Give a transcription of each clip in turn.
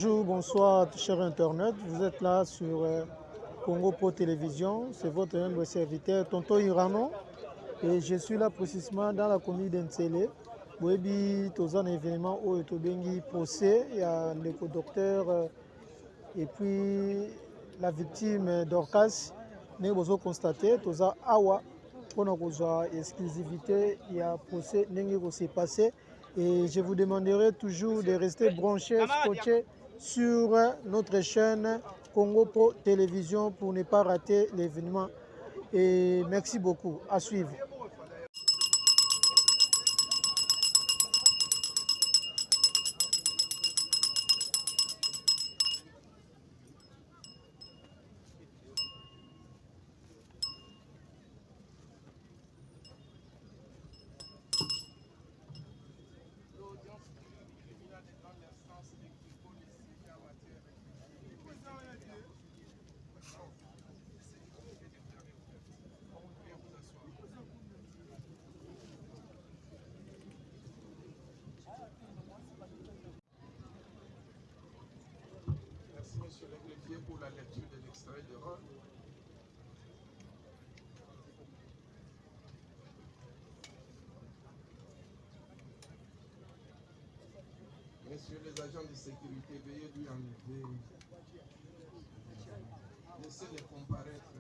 Bonjour, bonsoir, chers internautes. Vous êtes là sur Congo Pro Télévision. C'est votre humble serviteur, Tonton Irano. Et je suis là précisément dans la commune d'Ensele. Boebi, tous un événement où est bengi procès. Il y a le docteur et puis la victime d'Orcas. Nous avons constaté tous un awa pour notre exclusivité. Il y a procès qui s'est passé. Et je vous demanderai toujours de rester branchés, scotchés sur notre chaîne Congo Pro Télévision pour ne pas rater l'événement. Et merci beaucoup. À suivre. Monsieur le greffier, pour la lecture de l'extrait de rôle. Messieurs les agents de sécurité, veuillez lui enlever. Laissez-les comparaître.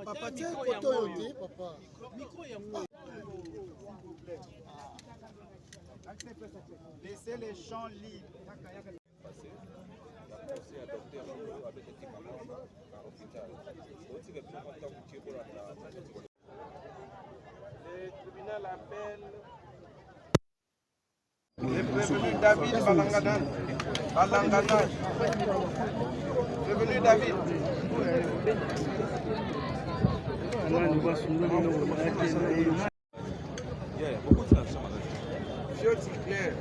Papa, tiens, photo, papa. Laissez les champs libres. Le tribunal appelle le prévenu David Balangadan. Prévenu David.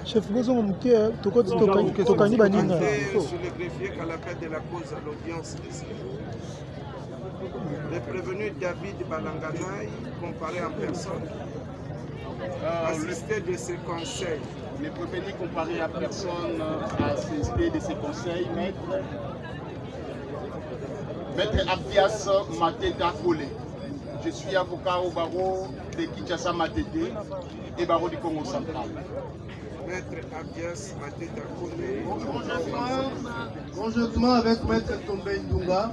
Chef Bozo Mouké, Tokani Baninga. Sur le greffier qu'à l'appel de la cause à l'audience ici. Le prévenu David Balanganaï, comparé en personne, assisté de ses conseils. Le prévenu comparé à personne, assisté de ses conseils, Maître Abdias Mateta Kole. Je suis avocat au barreau de Kinshasa Matete et barreau du Congo central. Maître Abdias Mateta Kole. Conjointement avec Maître Tombé Ndunga.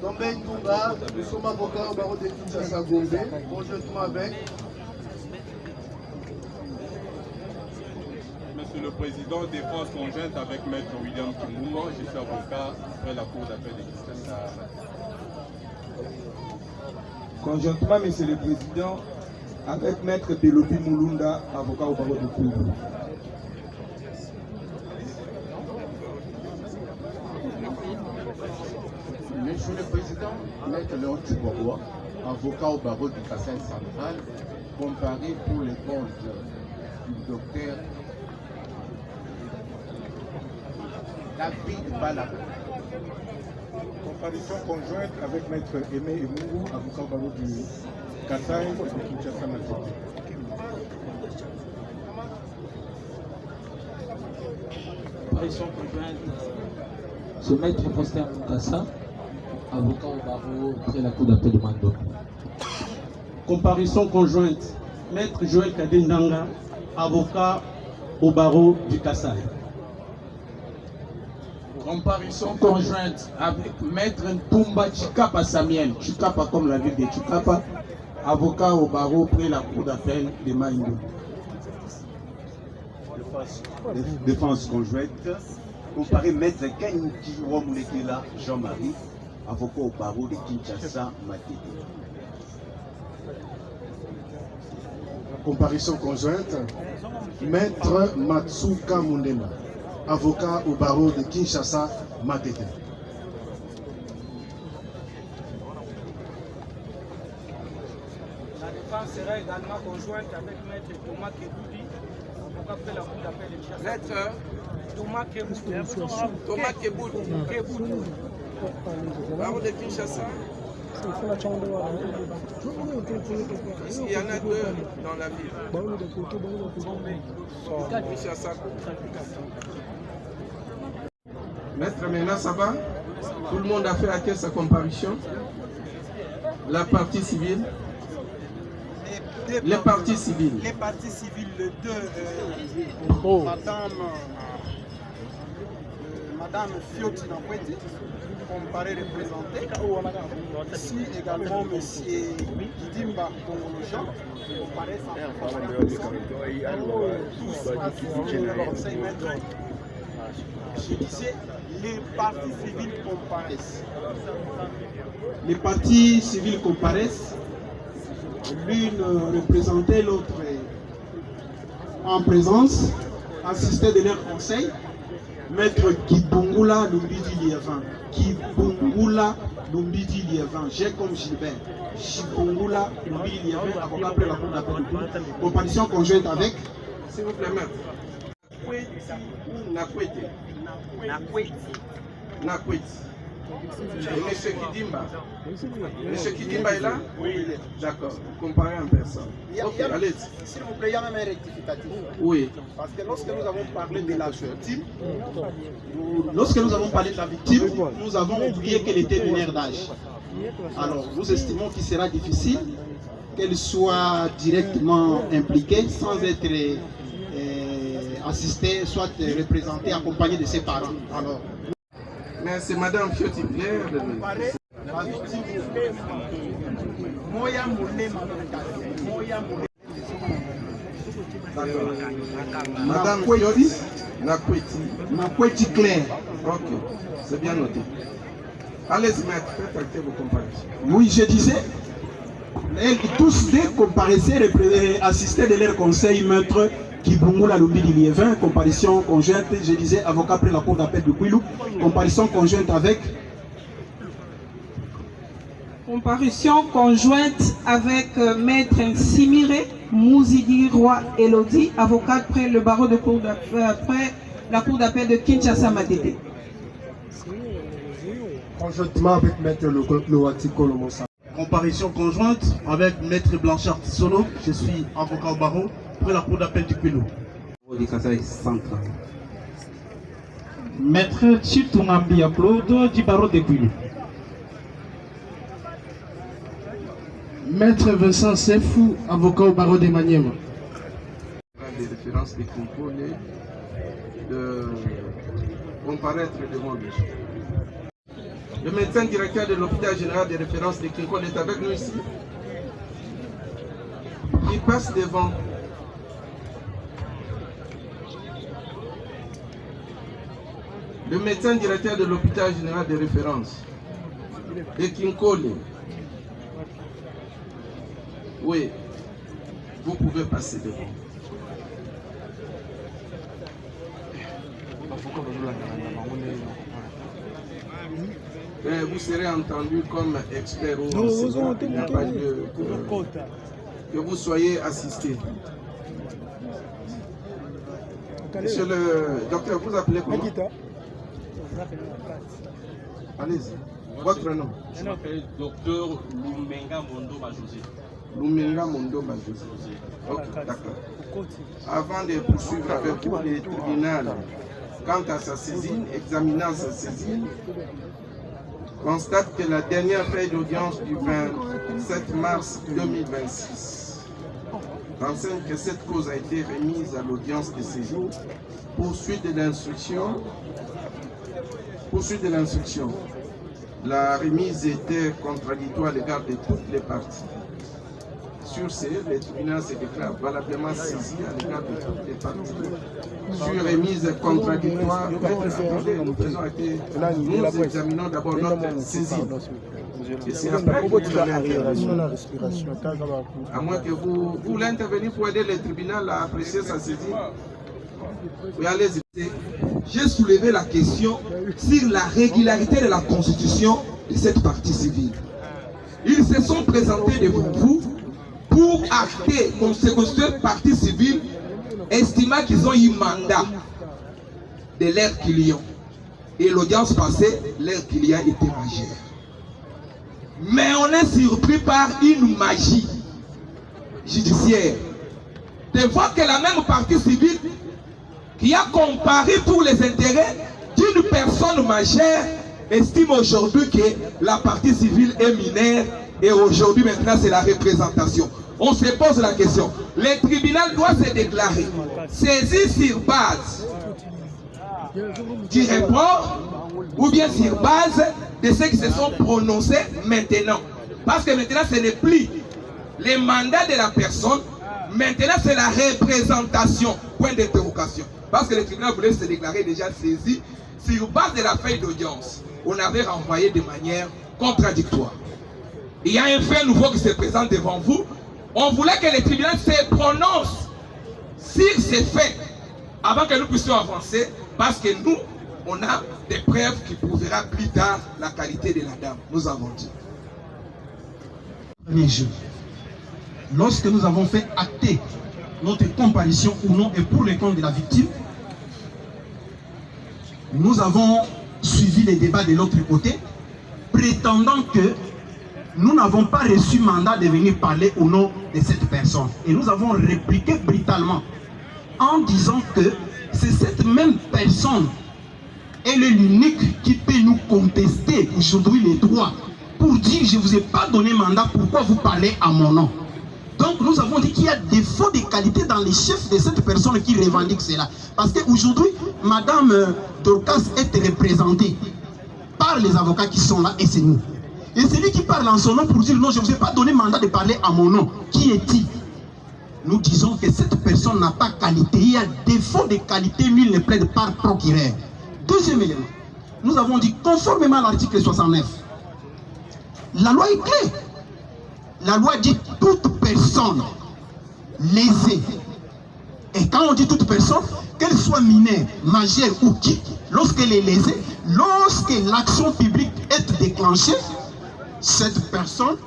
Tombé Ndunga, nous sommes avocats au barreau de Kinshasa Gombe. Conjointement avec Monsieur le Président, défense conjointe avec Maître William Kimbungo, je suis avocat après la Cour d'appel de Kinshasa. Conjointement, Monsieur le Président, avec Maître Pelopi Moulunda, avocat au barreau de Kourou. Monsieur le Président, Maître Léon Tchouboua, avocat au barreau du Kassai central, comparé pour les comptes du docteur David Bala. Comparution conjointe avec Maître Aimé Emungu, avocat au barreau du Kassai de Kinshasa Matete. Comparution conjointe sur Maître Foster Mukasa, avocat au barreau près la cour d'appel de Mando. Comparution conjointe, Maître Joël Kadendanga, avocat au barreau du Kassai. Comparution conjointe avec Maître Ntumba Chikapa Samuel, Chikapa comme la ville de Chikapa, avocat au barreau près la cour d'appel de Maïndo. Défense conjointe, comparé Maître Kenji Wamulekela Jean-Marie, avocat au barreau de Kinshasa Matete. comparution conjointe. Maître Matsuka Mundema, avocat au barreau de Kinshasa Matete. La défense sera également conjointe avec Maître Thomas Keboudi, avocat près la cour d'appel de Kinshasa. Maître Thomas Keboudi. Thomas Keboudi. Barreau de Kinshasa. Il y en a deux dans la ville. Maître, maintenant ça va? Tout le monde a fait à sa comparution? La partie civile? Les parties civiles. Les parties civiles, les deux, Madame Fioti Nakweti, comparé représenté. Ici également M. Kidimba Kongolojan, comparé je disais, les parties civiles comparaissent. Les parties civiles comparaissent. L'une représentée, l'autre en présence, assisté de leur conseil, Maître Kibungula Lumbidi Liévin. Kibungula Lumbidi Liévin, j'ai comme Gilbert. Kibungula Lumbidi Liévin, avocat après la cour d'appel du Congo. Comparaison conjointe avec. S'il vous plaît, maître. Nakweti. Monsieur Kidimba. Monsieur Kidimba est là? Oui, il est. D'accord. Comparé en personne. Allez. S'il vous plaît, il y a même un rectificatif. Oui. Parce que lorsque nous avons parlé de la victime, nous avons oublié qu'elle était mineure d'âge. Alors, nous estimons qu'il sera difficile qu'elle soit directement impliquée sans être assistée, soit représentée, accompagnée de ses parents. Alors, mais c'est Madame Fioti Blair. Madame Fioti Nakweti Claire. Ok, c'est bien noté. Allez-y, maître, faites acter vos comparaisons. Oui, je disais, tous deux comparaissaient, assistaient de leur conseil, maître Kibungula Lumbidi Liévin, comparution conjointe, je disais, avocat après la cour d'appel de Kouilou, comparution conjointe avec. Comparution conjointe avec Maître Simiré Mouzidi Roi Elodie, avocat après le barreau de cour après la cour d'appel de Kinshasa Matete. Conjointement avec Maître Loati Kolomosa. Comparution conjointe avec Maître Blanchard Solo, je suis avocat au barreau après la cour d'appel du Kouilou. Maître Chitungambi Claude du barreau de Kouilou. Maître Vincent Sefou, avocat au barreau de Maniema. Des références des contrôles de comparaître devant lui. Le médecin directeur de l'hôpital général des références de Kinkol est avec nous ici. Il passe devant. Le médecin directeur de l'hôpital général des références de Kinkole. Oui, vous pouvez passer devant. Vous serez entendu comme expert ou enseignant. Il n'y a pas lieu que vous soyez assisté. Monsieur le docteur, vous appelez comment? Allez-y. Votre nom? Je m'appelle docteur Lumenga Mondomba José. Lumenga Mondomba José. Ok, d'accord. Avant de poursuivre avec vous, le tribunal, quant à sa saisine, examinant sa saisine, constate que la dernière feuille d'audience du 27 mars 2026 renseigne que cette cause a été remise à l'audience de séjour. Poursuite de l'instruction. La remise était contradictoire à l'égard de toutes les parties. Sur ce, le tribunal se déclare valablement saisi à l'égard de toutes les parties. Sur remise contradictoire, nous examinons d'abord notre saisine. Et c'est après que vous allez intervenir. À moins que vous voulez intervenir pour aider le tribunal à apprécier sa saisine. Oui, allez-y. J'ai soulevé la question sur la régularité de la constitution de cette partie civile. Ils se sont présentés devant vous pour acter comme cette partie civile, estimant qu'ils ont eu mandat de leur client. Et l'audience passée, leur client était majeur. Mais on est surpris par une magie judiciaire. De voir que la même partie civile qui a comparé pour les intérêts d'une personne majeure estime aujourd'hui que la partie civile est mineure et aujourd'hui maintenant c'est la représentation. On se pose la question, le tribunal doit se déclarer saisi sur base du rapport ou bien sur base de ceux qui se sont prononcés maintenant. Parce que maintenant ce n'est plus les mandats de la personne, maintenant c'est la représentation, point d'interrogation. Parce que le tribunal voulait se déclarer déjà saisi sur base de la feuille d'audience. On avait renvoyé de manière contradictoire. Il y a un fait nouveau qui se présente devant vous. On voulait que le tribunal se prononce sur ces faits avant que nous puissions avancer, parce que nous, on a des preuves qui prouvera plus tard la qualité de la dame. Nous avons dit. Premier jeu. Lorsque nous avons fait acter notre comparution ou non et pour les comptes de la victime, nous avons suivi les débats de l'autre côté, prétendant que nous n'avons pas reçu mandat de venir parler au nom de cette personne. Et nous avons répliqué brutalement en disant que c'est cette même personne, elle est l'unique qui peut nous contester aujourd'hui les droits pour dire je ne vous ai pas donné mandat, pourquoi vous parlez à mon nom. Donc nous avons dit qu'il y a défaut de qualité dans les chefs de cette personne qui revendique cela. Parce qu'aujourd'hui, Madame Dorcas est représentée par les avocats qui sont là et c'est nous. Et c'est lui qui parle en son nom pour dire non, je ne vous ai pas donné mandat de parler à mon nom. Qui est-il? Nous disons que cette personne n'a pas qualité. Il y a défaut de qualité, nul ne plaide par procureur. Deuxième élément, nous avons dit conformément à l'article 69, la loi est claire. La loi dit toute personne lésée. Et quand on dit toute personne, qu'elle soit mineure, majeure ou qui, lorsqu'elle est lésée, lorsque l'action publique est déclenchée, cette personne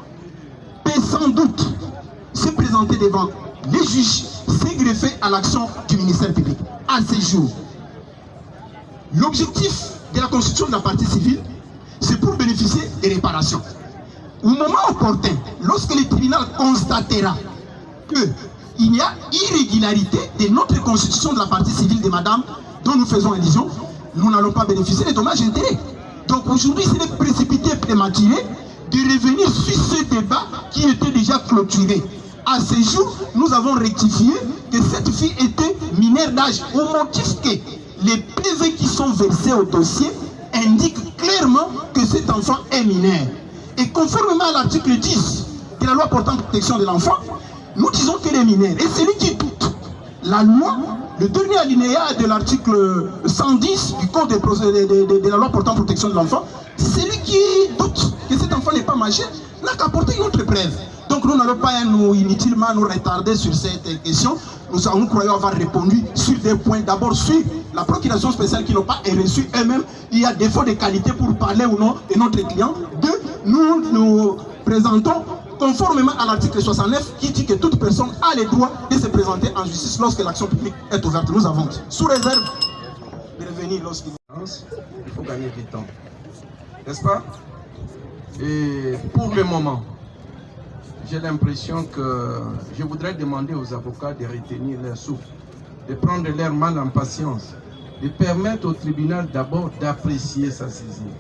peut sans doute se présenter devant les juges, se greffer à l'action du ministère public. À ce jour, l'objectif de la constitution de la partie civile, c'est pour bénéficier des réparations. Au moment opportun, lorsque le tribunal constatera qu'il y a irrégularité de notre constitution de la partie civile de madame dont nous faisons allusion, nous n'allons pas bénéficier des dommages et intérêts. Donc aujourd'hui, c'est de précipité prématuré de revenir sur ce débat qui était déjà clôturé. À ce jour, nous avons rectifié que cette fille était mineure d'âge au motif que les PV qui sont versés au dossier indiquent clairement que cet enfant est mineur. Et conformément à l'article 10 de la loi portant protection de l'enfant, nous disons qu'elle est mineure. Et celui qui doute, la loi, le dernier alinéa de l'article 110 du code de la loi portant protection de l'enfant, celui qui doute que cet enfant n'est pas majeur n'a qu'à apporter une autre preuve. Donc nous n'allons pas inutilement nous retarder sur cette question. Nous croyons avoir répondu sur des points. D'abord sur la procuration spéciale qui n'ont pas reçu eux-mêmes. Il y a défaut de qualité pour parler ou non de notre client. Deux, nous présentons conformément à l'article 69 qui dit que toute personne a le droit de se présenter en justice lorsque l'action publique est ouverte. Nous avons, sous réserve de revenir lorsqu'il faut gagner du temps. N'est-ce pas? Et pour le moment, j'ai l'impression que je voudrais demander aux avocats de retenir leur souffle, de prendre leur mal en patience, de permettre au tribunal d'abord d'apprécier sa saisine.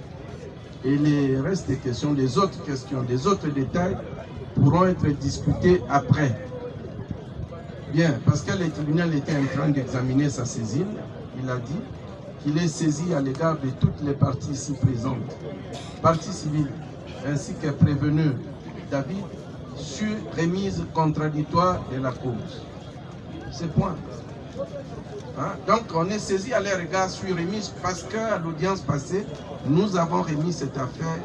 Et les restes des questions, les autres détails pourront être discutés après. Bien, parce que le tribunal était en train d'examiner sa saisine, il a dit qu'il est saisi à l'égard de toutes les parties ici présentes, partie civile, ainsi que prévenu David, sur remise contradictoire de la cause. C'est point. Hein? Donc on est saisi à leur égard sur remise parce qu'à l'audience passée, nous avons remis cette affaire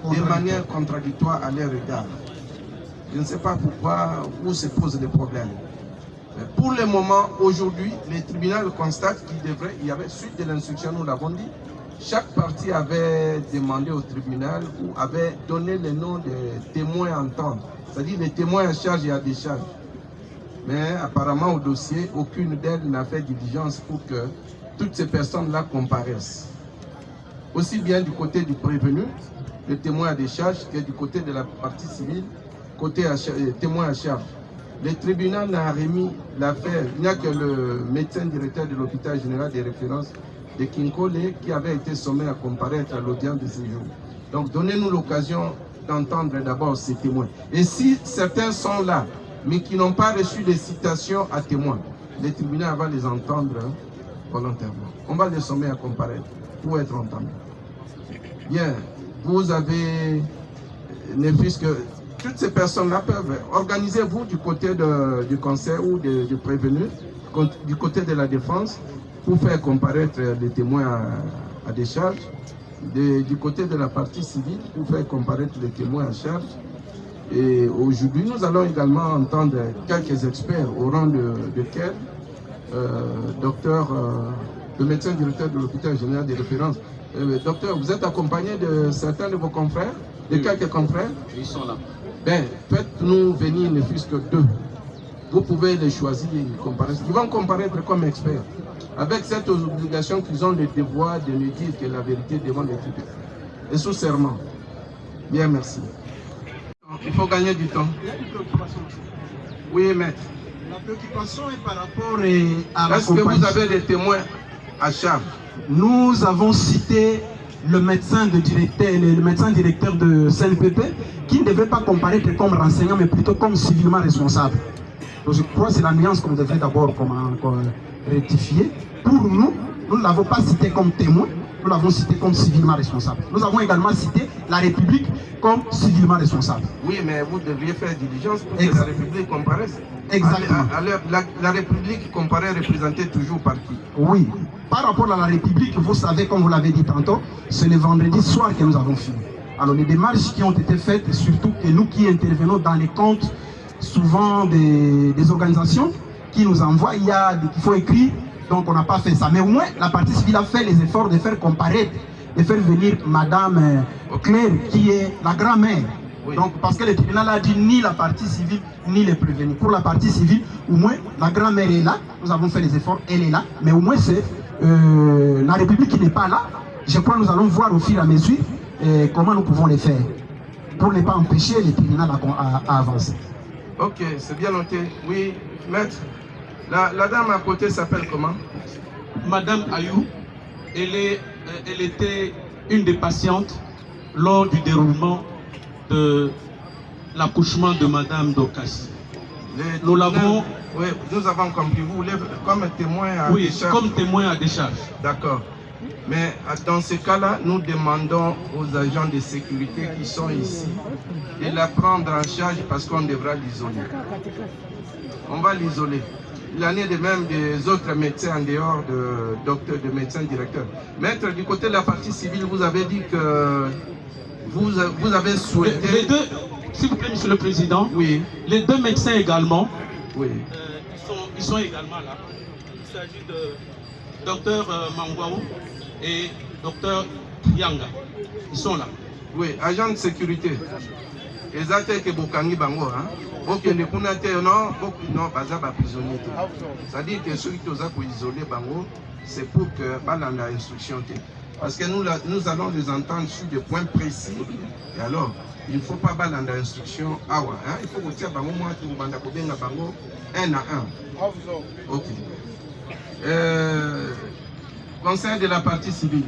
de manière contradictoire à leur égard. Je ne sais pas pourquoi, où se posent les problèmes. Mais pour le moment, aujourd'hui, le tribunal constate qu'il y avait suite de l'instruction, nous l'avons dit, chaque partie avait demandé au tribunal ou avait donné le nom des témoins à entendre. C'est-à-dire les témoins à charge et à décharge. Mais apparemment au dossier, aucune d'elles n'a fait diligence pour que toutes ces personnes-là comparaissent. Aussi bien du côté du prévenu le témoin à décharge que du côté de la partie civile, côté témoin à charge. Le tribunal n'a remis l'affaire, il n'y a que le médecin directeur de l'hôpital général des références de Kinkole qui avait été sommé à comparaître à l'audience de ce jour. Donc donnez-nous l'occasion d'entendre d'abord ces témoins. Et si certains sont là, mais qui n'ont pas reçu de citation à témoins, le tribunal va les entendre volontairement. On va les sommer à comparaître pour être entendus. Bien, vous avez, ne fût-ce que toutes ces personnes-là peuvent organiser-vous du côté du conseil ou du prévenu, du côté de la défense, pour faire comparaître les témoins à décharge, du côté de la partie civile, pour faire comparaître les témoins à charge. Et aujourd'hui, nous allons également entendre quelques experts au rang de quel le médecin directeur de l'hôpital général des références. Docteur, vous êtes accompagné de certains de vos confrères, de quelques confrères? Ils sont là. Bien, faites-nous venir ne fût-ce que 2. Vous pouvez les choisir et comparer. Ils vont comparaître comme experts, avec cette obligation qu'ils ont le devoir de nous dire que la vérité devant les tribunaux. Et sous serment. Bien, merci. Il faut gagner du temps. Il y a une préoccupation. Oui, maître. La préoccupation est par rapport à la Est-ce que vous avez des témoins à charge? Nous avons cité le médecin directeur de CNPP qui ne devait pas comparaître comme renseignant, mais plutôt comme civilement responsable. Donc je crois que c'est la nuance qu'on devrait d'abord rectifier. Pour nous, nous ne l'avons pas cité comme témoin, nous l'avons cité comme civilement responsable. Nous avons également cité la République comme civilement responsable. Oui, mais vous devriez faire diligence pour que la République comparaisse. Exactement. La République comparée représentée toujours par qui? Oui. Par rapport à la République, vous savez, comme vous l'avez dit tantôt, c'est le vendredi soir que nous avons fini. Alors les démarches qui ont été faites, et surtout que nous qui intervenons dans les comptes, souvent des organisations qui nous envoient, il faut écrire, donc on n'a pas fait ça. Mais au moins, la partie civile a fait les efforts de faire comparaître, de faire venir Madame Claire, qui est la grand-mère. Oui. Donc, parce que le tribunal a dit ni la partie civile, ni les prévenus. Pour la partie civile, au moins, la grand-mère est là, nous avons fait les efforts, elle est là, mais au moins c'est la République qui n'est pas là. Je crois que nous allons voir au fur et à mesure comment nous pouvons les faire, pour ne pas empêcher le tribunal à avancer. Ok, c'est bien noté. Oui, maître, la dame à côté s'appelle comment? Madame Ayou, elle était une des patientes lors du déroulement de l'accouchement de Madame Dokas. Nous l'avons... Oui, nous avons compris. Vous voulez comme témoin à oui, décharge? Comme témoin à décharge. D'accord. Mais dans ce cas-là, nous demandons aux agents de sécurité qui sont ici de la prendre en charge parce qu'on devra l'isoler. On va l'isoler. Il en est de même des autres médecins en dehors de docteur, de médecin directeur. Maître, du côté de la partie civile, vous avez dit que vous avez souhaité... Les deux, s'il vous plaît, Monsieur le Président, oui. Les deux médecins également, oui. Ils sont également là. Il s'agit de docteur Mangwaou et docteur Yanga. Ils sont là. Oui, agent de sécurité. Exactement que Bokangi Bango, hein. Ok, ne kunate non, bazaba prisonnier. C'est-à-dire que ceux qui ont isolé Bango, c'est pour que balanda instruction. Parce que nous allons les entendre sur des points précis. Et alors, il ne faut pas balanda instruction. Ah ouais, hein? Il faut que tu aies Bango, moi, tu banda kobenga Bango, 1 à 1. Ok. Conseil de la partie civile.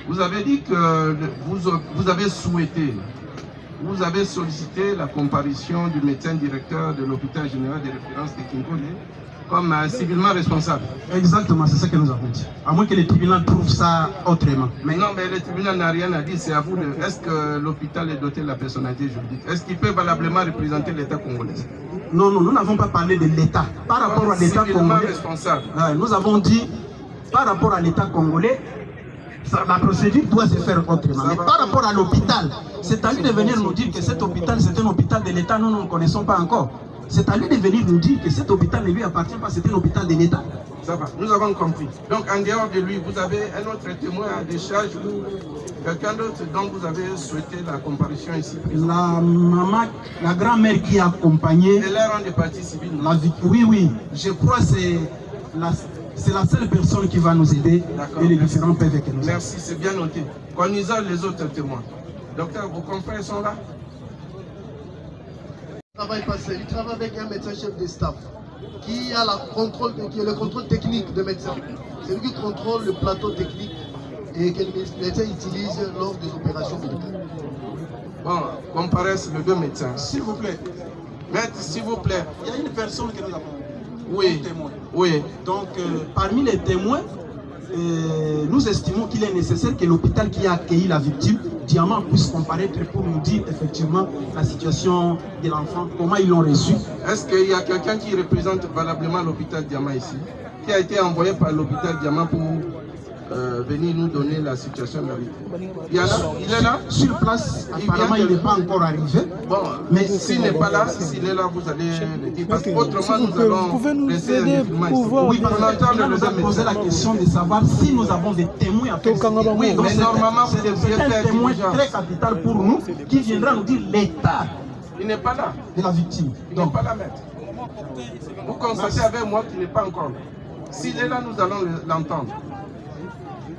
Vous avez dit que vous avez souhaité, vous avez sollicité la comparution du médecin directeur de l'hôpital général de référence de Kinkole comme civilement responsable. Exactement, c'est ça que nous avons dit. À moins que le tribunal trouve ça autrement. Mais non, mais le tribunal n'a rien à dire, c'est à vous de... Est-ce que l'hôpital est doté de la personnalité juridique? Est-ce qu'il peut valablement représenter l'État congolais? Non, non, nous n'avons pas parlé de l'État. Par rapport à l'État congolais, responsable. Nous avons dit, par rapport à l'État congolais, la procédure doit se faire autrement. Mais par rapport à l'hôpital, c'est à lui de venir nous dire que cet hôpital, c'est un hôpital de l'État, nous ne connaissons pas encore. C'est à lui de venir nous dire que cet hôpital ne lui appartient pas, c'est un hôpital de l'État. Ça va, nous avons compris. Donc en dehors de lui, vous avez un autre témoin à décharge ou quelqu'un d'autre dont vous avez souhaité la comparution ici? La maman, la grand-mère qui a accompagné... Et là, rang de partie civile. Oui, oui. Je crois que c'est la seule personne qui va nous aider et les différents PV que nous avons. Merci, c'est bien noté. Qu'on isole les autres témoins. Docteur, vos confrères sont là? Il travaille avec un médecin chef de staff qui a le contrôle technique de médecin. C'est lui qui contrôle le plateau technique et que le médecin utilise lors des opérations médicales. Bon, comparaissent les deux médecins. S'il vous plaît. Maître, s'il vous plaît. Il y a une personne que nous avons. Oui. Témoin. Oui. Donc, parmi les témoins, nous estimons qu'il est nécessaire que l'hôpital qui a accueilli la victime, Diamant, puisse comparaître pour nous dire effectivement la situation de l'enfant, comment ils l'ont reçu. Est-ce qu'il y a quelqu'un qui représente valablement l'hôpital Diamant ici, qui a été envoyé par l'hôpital Diamant pour venir nous donner la situation de la victime? Il est là? Sur place, apparemment il n'est pas encore arrivé. Bon, mais s'il n'est pas là, s'il est là, vous allez le dire. Parce qu'autrement, nous allons laisser indéfiniment ici. Oui, parce que nous a posé la question de savoir si nous avons des témoins à faire. Oui, mais normalement, vous devriez faire un témoin très capital pour nous qui viendra nous dire l'état. Il n'est pas là. De la victime. Il n'est pas là, maître. Vous constatez avec moi qu'il n'est pas encore là. S'il est là, nous allons l'entendre.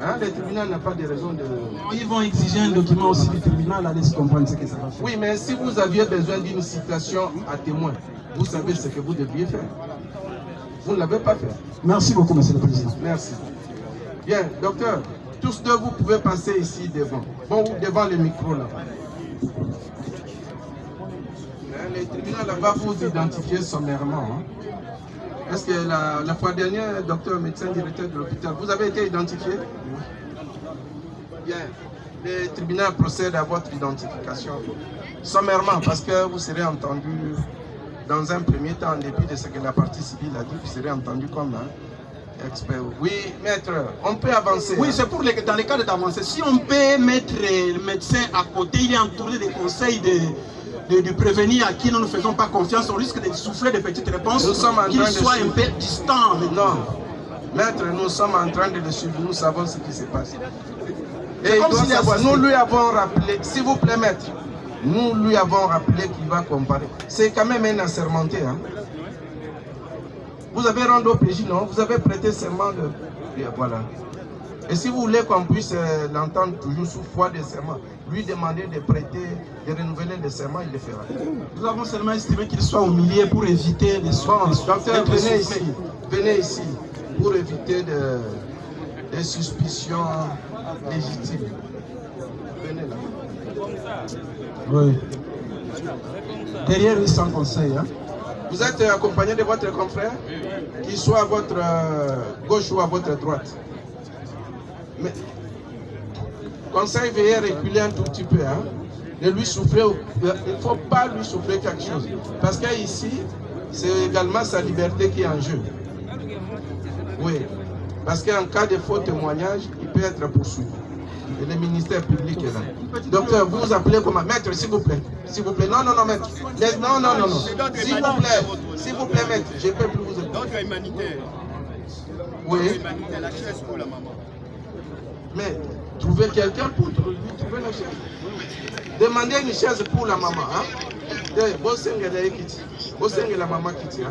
Hein, le tribunal n'a pas de raison de... Ils vont exiger un document aussi du tribunal, allez se comprendre ce que ça va faire. Oui, mais si vous aviez besoin d'une citation à témoin, vous savez ce que vous deviez faire. Vous ne l'avez pas fait. Merci beaucoup, monsieur le président. Merci. Bien, docteur, tous deux, vous pouvez passer ici devant. Bon, devant le micro là. Le tribunal va vous identifier sommairement. Hein. Est-ce que la fois dernière, docteur, médecin, directeur de l'hôpital, vous avez été identifié? Bien. Le tribunal procède à votre identification sommairement parce que vous serez entendu dans un premier temps, en dépit de ce que la partie civile a dit, vous serez entendu comme un expert. Oui, maître, on peut avancer. Oui, c'est pour dans les cas d'avancer. Si on peut mettre le médecin à côté, il est entouré des conseils de prévenir à qui nous ne faisons pas confiance, on risque de souffler de petites réponses, qu'il soit un peu distant. Non, maître, nous sommes en train de le suivre, nous savons ce qui se passe. Et nous lui avons rappelé, s'il vous plaît maître, nous lui avons rappelé qu'il va comparer. C'est quand même un assermenté. Hein? Vous avez rendu au PJ, non? Vous avez prêté serment de... Et voilà. Et si vous voulez qu'on puisse l'entendre toujours sous foi de serment, lui demander de prêter, de renouveler le serment, il le fera. Nous avons seulement estimé qu'il soit au milieu pour éviter les soins. Docteur, venez ici pour éviter des suspicions légitimes. Venez là. Oui. Derrière lui, sans conseil. Hein? Vous êtes accompagné de votre confrère, qu'il soit à votre gauche ou à votre droite. Mais, conseil, veuillez reculer un tout petit peu. Hein? Ne lui souffler, il ne faut pas lui souffler quelque chose. Parce qu'ici, c'est également sa liberté qui est en jeu. Oui. Parce qu'en cas de faux témoignage, il peut être poursuivi. Et le ministère public est là. Docteur, vous vous appelez comment? Maître, s'il vous plaît. S'il vous plaît. Non, non, non, maître. Non, non, non, non. S'il vous plaît. S'il vous plaît, maître. Je ne peux plus vous aider. D'autres humanitaires. Oui. La chaise pour la maman. Mais trouvez quelqu'un pour trouver la chaise. Demandez une chaise pour la maman. Bosenge la ekiti. Bosenge la maman kiti.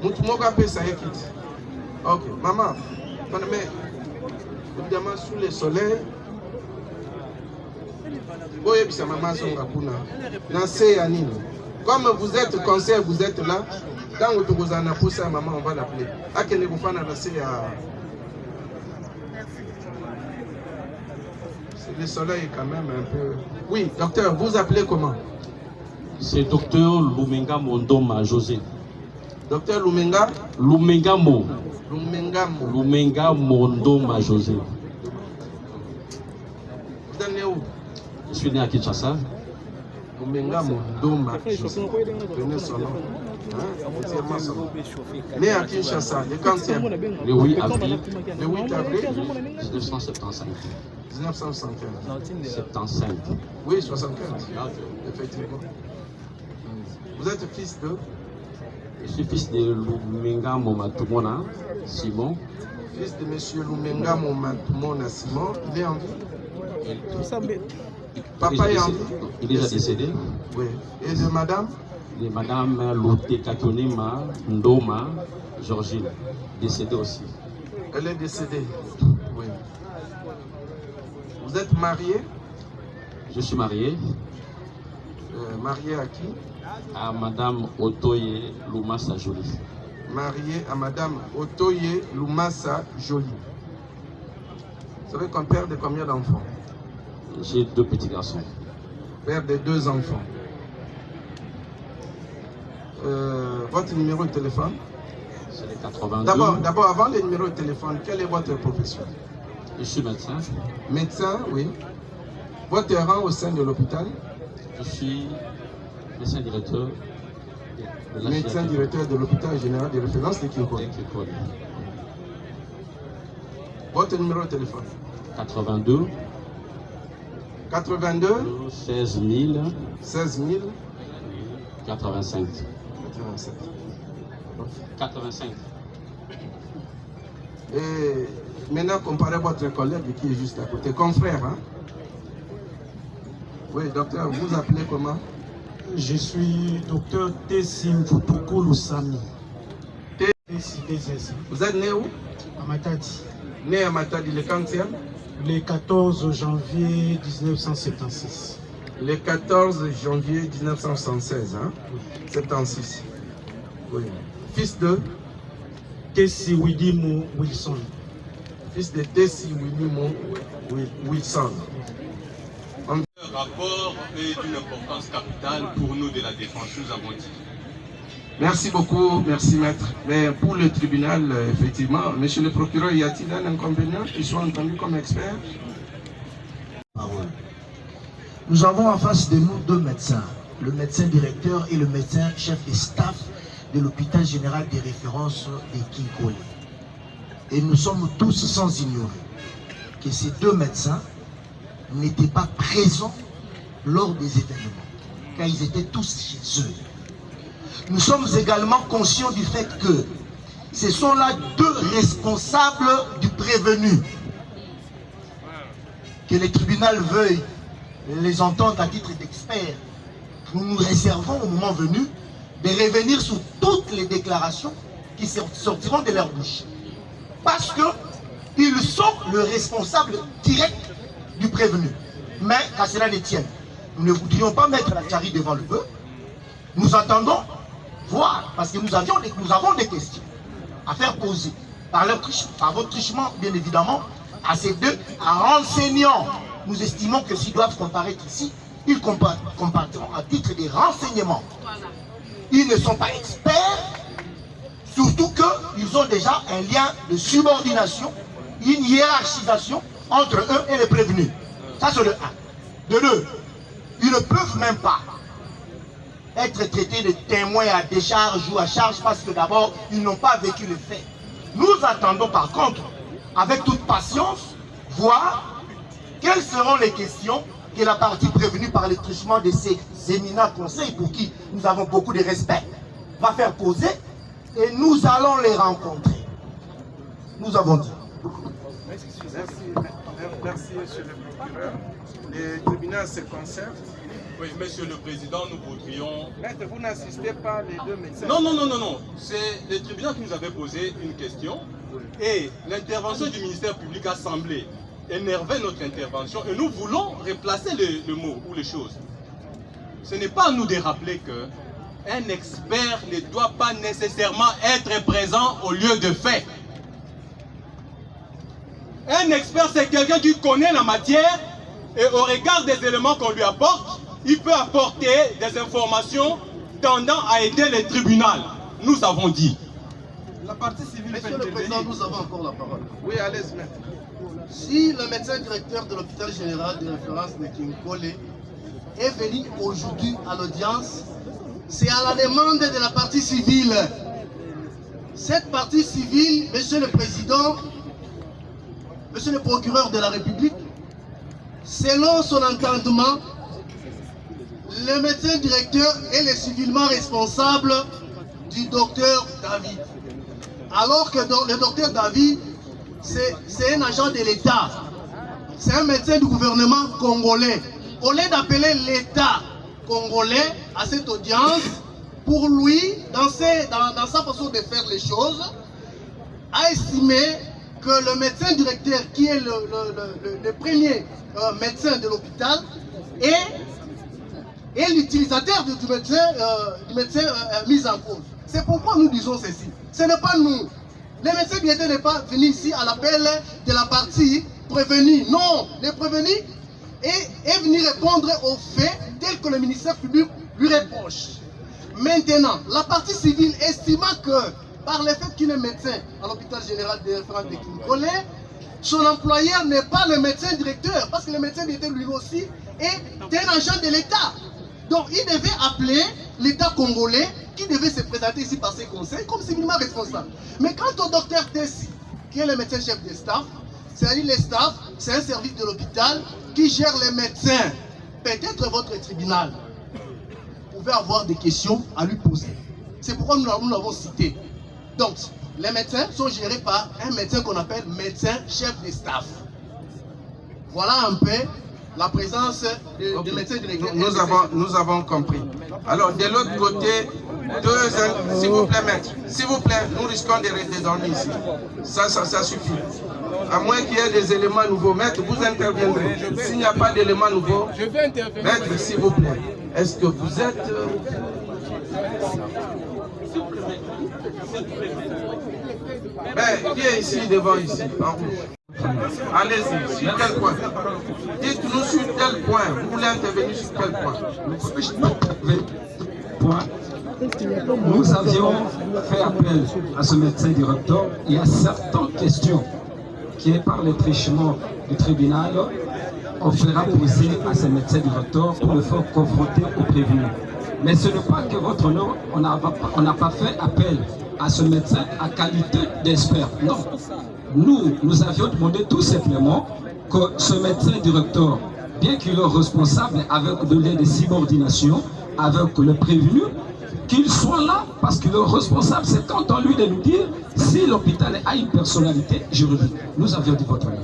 Mutumoka pesa ekiti. Ok, maman. Mais évidemment sous le soleil. Boyebisa maman songa kuna. Nansé ya nini. Comme vous êtes conseiller, vous êtes là. Quand vous avez poussé à maman, on va l'appeler. Akene kufana nansé ya. Le soleil est quand même un peu... Oui, docteur, vous appelez comment? C'est docteur Lumenga Mondoma José. Docteur Lumenga? Lumengamo. Lumengamo. Lumenga Mondoma José. Vous êtes né où? Je suis né à Kinshasa. Lumenga Mondoma José. Venez son nom. Né à Kinshasa, le 40e. Le 8 avril. Le 8 avril 1975. 1975. 75. Oui, 75. Effectivement. Vous êtes fils de? Je suis fils de Lumenga Momatumona Simon. Fils de monsieur Lumenga Momatumona Simon. Il est en vie? Papa est en vie? Il est déjà décédé. Oui. Et de madame? De madame Loté Kakonima Ndoma Georgine. Décédée aussi. Elle est décédée. Oui. Vous êtes marié? Je suis marié. Marié à qui? À Madame Otoye Lumasa Jolie. Marié à Madame Otoye Lumasa Jolie. Vous savez qu'on père de combien d'enfants? J'ai 2 petits garçons. Père de 2 enfants. Votre numéro de téléphone? C'est le 82. D'abord, avant le numéro de téléphone, quelle est votre profession? Je suis médecin. Médecin, oui. Votre rang au sein de l'hôpital? Je suis médecin directeur. Médecin directeur de l'hôpital général de référence de Kinkole. Votre numéro de téléphone? 82. 82 16 000. 16 000 85. 87. 85. Et maintenant, comparez votre collègue qui est juste à côté. Confrère, hein? Oui, docteur, vous appelez comment? Je suis docteur Tessim Futoko Lusami. Vous êtes né où? À Matadi. Né à Matadi, le 40e? Le 14 janvier 1976. Le 14 janvier 1976, hein? Oui. 76. Oui. Fils de? Tessie Widimo Wilson. Fils de Tessie Widimo Wilson. Le rapport est d'une importance capitale pour nous de la défense, nous avons dit. Merci beaucoup, merci maître. Mais pour le tribunal, effectivement, monsieur le procureur, y a-t-il un inconvénient qu'ils soient entendus comme experts? Nous avons en face de nous 2 médecins, le médecin directeur et le médecin chef de staff de l'hôpital général des références de Kinkole. Et nous sommes tous sans ignorer que ces 2 médecins n'étaient pas présents lors des événements, car ils étaient tous chez eux. Nous sommes également conscients du fait que ce sont là 2 responsables du prévenu. Que le tribunal veuille les entendre à titre d'experts, nous nous réservons au moment venu de revenir sur toutes les déclarations qui sortiront de leur bouche. Parce qu'ils sont le responsable direct du prévenu. Mais qu'à cela ne tienne, nous ne voudrions pas mettre la charrue devant le bœuf. Nous attendons voir, parce que nous avons des questions à faire poser par votre truchement, bien évidemment, à ces 2 renseignants. Nous estimons que s'ils doivent comparaître ici, ils comparaîtront à titre de renseignements. Ils ne sont pas experts, surtout qu'ils ont déjà un lien de subordination, une hiérarchisation entre eux et les prévenus. Ça c'est le 1. De 2, ils ne peuvent même pas être traités de témoins à décharge ou à charge parce que d'abord, ils n'ont pas vécu le fait. Nous attendons par contre, avec toute patience, voir quelles seront les questions que la partie prévenue par le truchement de ces éminents conseils pour qui nous avons beaucoup de respect va faire poser et nous allons les rencontrer. Nous avons dit. Merci, monsieur le procureur. Le tribunal se concerte. Oui, monsieur le président, nous voudrions... Maître, vous n'assistez pas les 2 médecins? Non. C'est le tribunal qui nous avait posé une question et l'intervention du ministère public a semblé énerver notre intervention et nous voulons replacer le mot ou les choses. Ce n'est pas à nous de rappeler qu'un expert ne doit pas nécessairement être présent au lieu de fait. Un expert, c'est quelqu'un qui connaît la matière et au regard des éléments qu'on lui apporte, il peut apporter des informations tendant à aider le tribunal. Nous avons dit. La partie civile. Monsieur le Président, nous avons encore la parole. Oui, allez-y, maître. Si le médecin directeur de l'hôpital général de référence de Kinkole est venu aujourd'hui à l'audience, c'est à la demande de la partie civile. Cette partie civile, Monsieur le Président, Monsieur le procureur de la République, selon son entendement, le médecin directeur est le civilement responsable du docteur David. Alors que le docteur David, c'est un agent de l'État. C'est un médecin du gouvernement congolais. Au lieu d'appeler l'État congolais à cette audience, pour lui, dans sa façon de faire les choses, a estimé que le médecin directeur, qui est le premier médecin de l'hôpital, et l'utilisateur du médecin mis en cause. C'est pourquoi nous disons ceci. Ce n'est pas nous. Le médecin directeur n'est pas venu ici à l'appel de la partie prévenue. Non, le prévenu est venu répondre aux faits tels que le ministère public lui reproche. Maintenant, la partie civile estimant que par le fait qu'il est médecin à l'hôpital général de référence de Kinkolé, son employeur n'est pas le médecin directeur, parce que le médecin directeur lui aussi est un agent de l'État. Donc il devait appeler l'État congolais qui devait se présenter ici par ses conseils comme civilement responsable. Mais quant au docteur Tessi, qui est le médecin chef de staff, c'est-à-dire le staff, c'est un service de l'hôpital qui gère les médecins. Peut-être votre tribunal pouvait avoir des questions à lui poser. C'est pourquoi nous l'avons cité. Donc, les médecins sont gérés par un médecin qu'on appelle médecin chef de staff. Voilà un peu la présence de médecins directeurs. Nous avons compris. Alors, de l'autre côté, s'il vous plaît, maître, s'il vous plaît, nous risquons de dormir ici. Ça suffit. À moins qu'il y ait des éléments nouveaux. Maître, vous interviendrez. S'il n'y a pas d'éléments nouveaux, je vais intervenir. Maître, s'il vous plaît, est-ce que vous êtes... Ben, qui est ici, devant ici, en rouge? Allez-y, sur quel point? Dites-nous sur quel point. Vous voulez intervenir sur quel point? Nous avions fait appel à ce médecin directeur. Il y a certaines questions qui, par le trichement du tribunal, on fera poser à ce médecin directeur pour le faire confronter au prévenu. Mais ce n'est pas que votre nom, on n'a pas fait appel à ce médecin à qualité d'expert. Non. Nous avions demandé tout simplement que ce médecin directeur, bien qu'il est responsable avec de l'aide de subordination, avec le prévenu, qu'il soit là parce qu'il est responsable. C'est quand on lui de nous dire si l'hôpital a une personnalité juridique. Nous avions dit votre nom.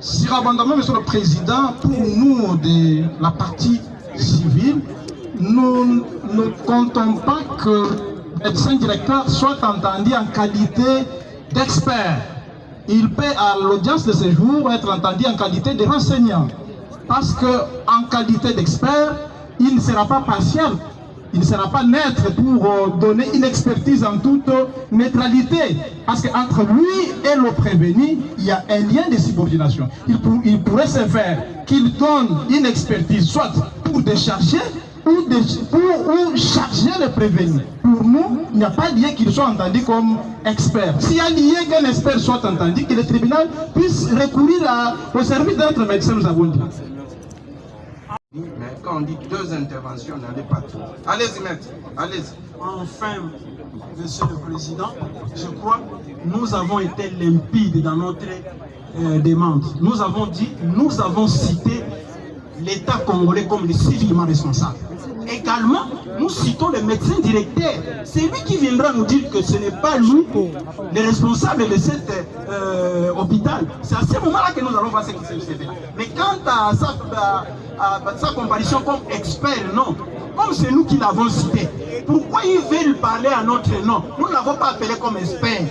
Sirabandama, Monsieur le Président, pour nous de la partie civile, nous ne comptons pas que le médecin directeur soit entendu en qualité d'expert. Il peut à l'audience de ce jour être entendu en qualité de renseignant. Parce qu'en qualité d'expert, il ne sera pas partiel, il ne sera pas neutre pour donner une expertise en toute neutralité. Parce qu'entre lui et le prévenu, il y a un lien de subordination. Il pourrait se faire qu'il donne une expertise, soit pour décharger ou charger le prévenu. Pour nous, il n'y a pas de lien qu'il soit entendu comme expert. S'il y a lien qu'un expert soit entendu, que le tribunal puisse recourir au service de notre médecin, nous avons dit. Mais quand on dit deux interventions, n'allez pas trop. Allez-y, maître. Allez-y. Enfin, Monsieur le Président, je crois que nous avons été limpides dans notre demande. Nous avons dit, nous avons cité l'État congolais comme le civilement responsable. Également, nous citons le médecin directeur. C'est lui qui viendra nous dire que ce n'est pas nous les responsables de cet hôpital. C'est à ce moment-là que nous allons voir ce qui s'est fait. Mais quant à sa comparaison comme expert, non. Comme c'est nous qui l'avons cité. Pourquoi ils veulent parler à notre nom? Nous ne l'avons pas appelé comme expert.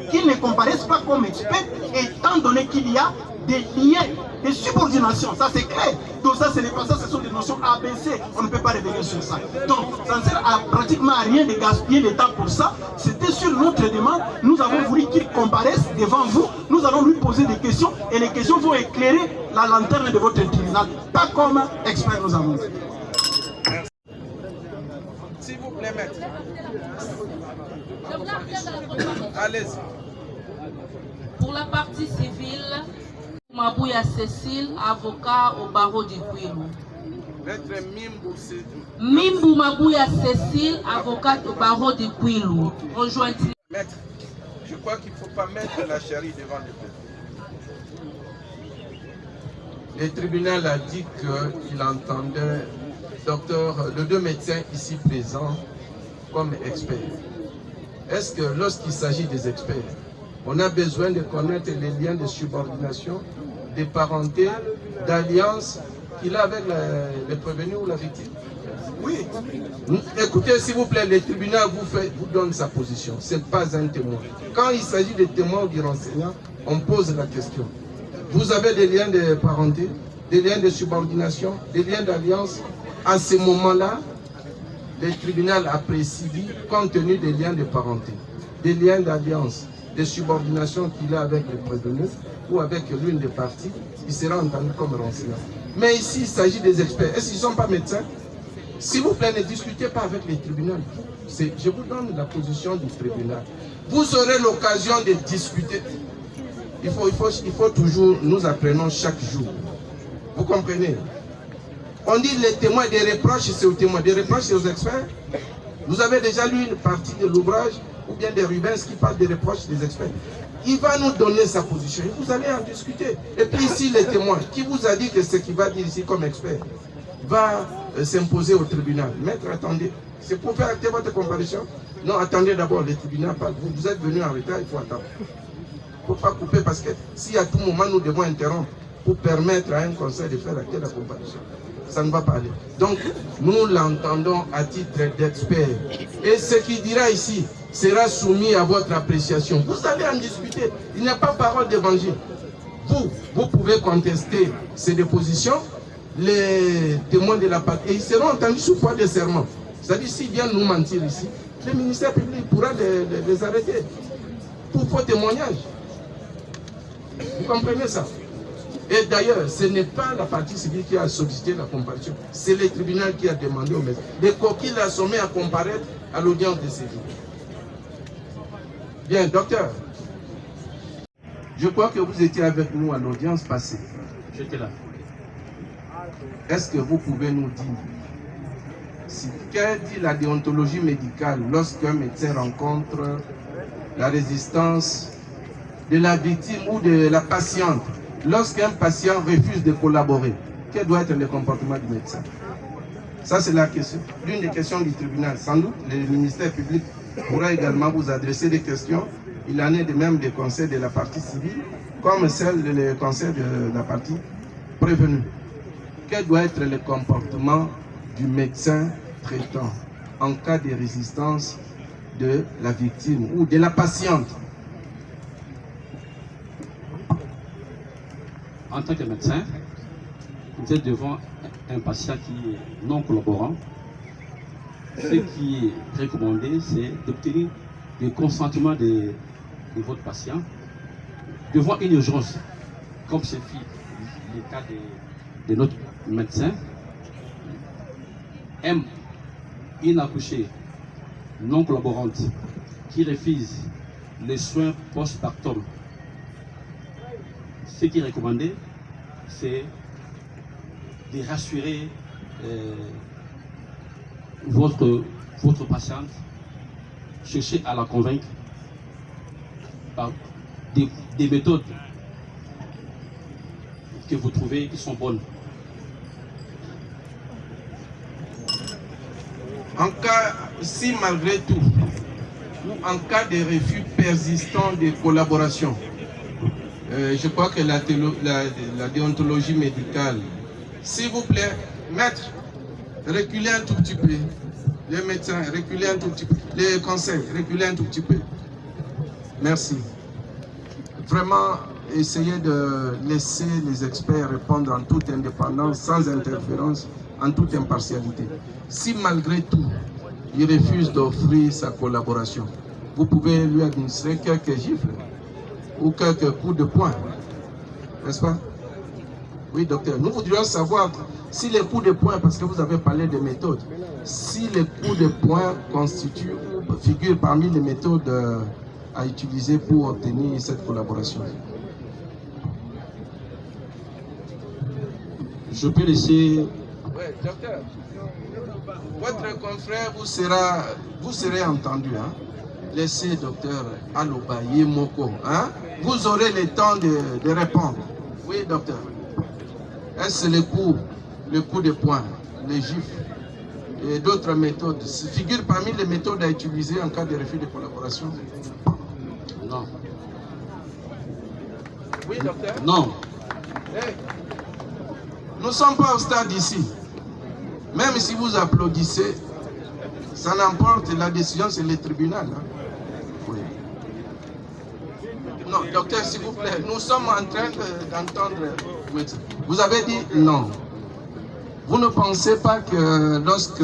Qu'ils ne comparaissent pas comme expert, étant donné qu'il y a des liens de subordination, ça c'est clair. Donc ça ce n'est pas ça, ce sont des notions ABC, on ne peut pas revenir sur ça. Donc ça ne sert à pratiquement à rien de gaspiller le temps pour ça. C'était sur notre demande, nous avons voulu qu'il comparaisse devant vous, nous allons lui poser des questions et les questions vont éclairer la lanterne de votre tribunal, pas comme expert nous avons dit. S'il vous plaît, maître. Allez-y. Pour la partie civile, Mabouya Cécile, avocat au barreau du Kwilu. Maître Mimbu Mabouya Cécile, avocate au barreau du Kwilu. Rejoignez. Maître, je crois qu'il ne faut pas mettre la charrue devant le peuple. Le tribunal a dit qu'il entendait les deux médecins ici présents comme experts. Est-ce que lorsqu'il s'agit des experts, on a besoin de connaître les liens de subordination, de parenté, d'alliance qu'il a avec le prévenu ou la victime? Oui. Écoutez, s'il vous plaît, le tribunal vous donne sa position. Ce n'est pas un témoin. Quand il s'agit de témoins ou de renseignants, on pose la question. Vous avez des liens de parenté? des liens de subordination, des liens d'alliance. À ce moment-là, le tribunal apprécie, compte tenu des liens de parenté, des liens d'alliance, des subordinations qu'il a avec le prévenu ou avec l'une des parties, il sera entendu comme renseignant. Mais ici, il s'agit des experts. Est-ce qu'ils ne sont pas médecins? S'il vous plaît, ne discutez pas avec les tribunaux. Je vous donne la position du tribunal. Vous aurez l'occasion de discuter. Il faut toujours, nous apprenons chaque jour. Vous comprenez? On dit les témoins, des reproches, c'est aux témoins, des reproches, c'est aux experts. Vous avez déjà lu une partie de l'ouvrage, ou bien des Rubens qui parlent des reproches des experts. Il va nous donner sa position, et vous allez en discuter. Et puis ici, les témoins, qui vous a dit que ce qu'il va dire ici comme expert va s'imposer au tribunal? Maître, attendez, c'est pour faire acter votre comparution? Non, attendez d'abord, le tribunal parle. Vous êtes venu en retard, il faut attendre. Il ne faut pas couper, parce que si à tout moment nous devons interrompre pour permettre à un conseil de faire acter la comparution, ça ne va pas aller. Donc, nous l'entendons à titre d'expert. Et ce qu'il dira ici sera soumis à votre appréciation. Vous allez en discuter. Il n'y a pas parole d'évangile. Vous pouvez contester ces dépositions, les témoins de la partie, et ils seront entendus sous poids de serment. C'est-à-dire, s'ils viennent nous mentir ici, le ministère public pourra les arrêter pour faux témoignage. Vous comprenez ça? Et d'ailleurs, ce n'est pas la partie civile qui a sollicité la comparution, c'est le tribunal qui a demandé au maître. Les coquilles l'a sommé à comparaître à l'audience de saisie. Bien, docteur, je crois que vous étiez avec nous à l'audience passée. J'étais là. Est-ce que vous pouvez nous dire ce qu'a dit la déontologie médicale lorsqu'un médecin rencontre la résistance de la victime ou de la patiente? Lorsqu'un patient refuse de collaborer, quel doit être le comportement du médecin? Ça, c'est la question, l'une des questions du tribunal. Sans doute, le ministère public pourra également vous adresser des questions. Il en est de même des conseils de la partie civile, comme celle des conseils de la partie prévenue. Quel doit être le comportement du médecin traitant en cas de résistance de la victime ou de la patiente? En tant que médecin, vous êtes devant un patient qui est non collaborant. Ce qui est recommandé, c'est d'obtenir le consentement de votre patient devant une urgence, comme c'est le cas de notre médecin. Une accouchée non collaborante qui refuse les soins post-partum. Ce qui est recommandé, c'est de rassurer votre patiente, chercher à la convaincre par des méthodes que vous trouvez qui sont bonnes. En cas, si malgré tout, ou en cas de refus persistant de collaboration, je crois que la déontologie médicale, s'il vous plaît, maître, reculez un tout petit peu. Les médecins, reculez un tout petit peu. Les conseils, reculez un tout petit peu. Merci. Vraiment, essayez de laisser les experts répondre en toute indépendance, sans interférence, en toute impartialité. Si malgré tout, il refuse d'offrir sa collaboration, vous pouvez lui administrer quelques gifles ou quelques coups de poing, n'est-ce pas? Oui, docteur. Nous voudrions savoir si les coups de poing, parce que vous avez parlé de méthodes, si les coups de poing constituent ou figurent parmi les méthodes à utiliser pour obtenir cette collaboration. Je peux laisser... Oui, docteur. Votre confrère vous serez entendu. Hein? Laissez docteur Alobaye Moko. Hein? Vous aurez le temps de répondre. Oui, docteur. Est-ce le coup de poing, les gifles et d'autres méthodes figurent parmi les méthodes à utiliser en cas de refus de collaboration? Non. Oui, docteur? Non. Hey. Nous ne sommes pas au stade ici. Même si vous applaudissez, ça n'emporte la décision, c'est le tribunal. Hein? Oui. Non, docteur, s'il vous plaît, nous sommes en train d'entendre le médecin. Vous avez dit non. Vous ne pensez pas que lorsque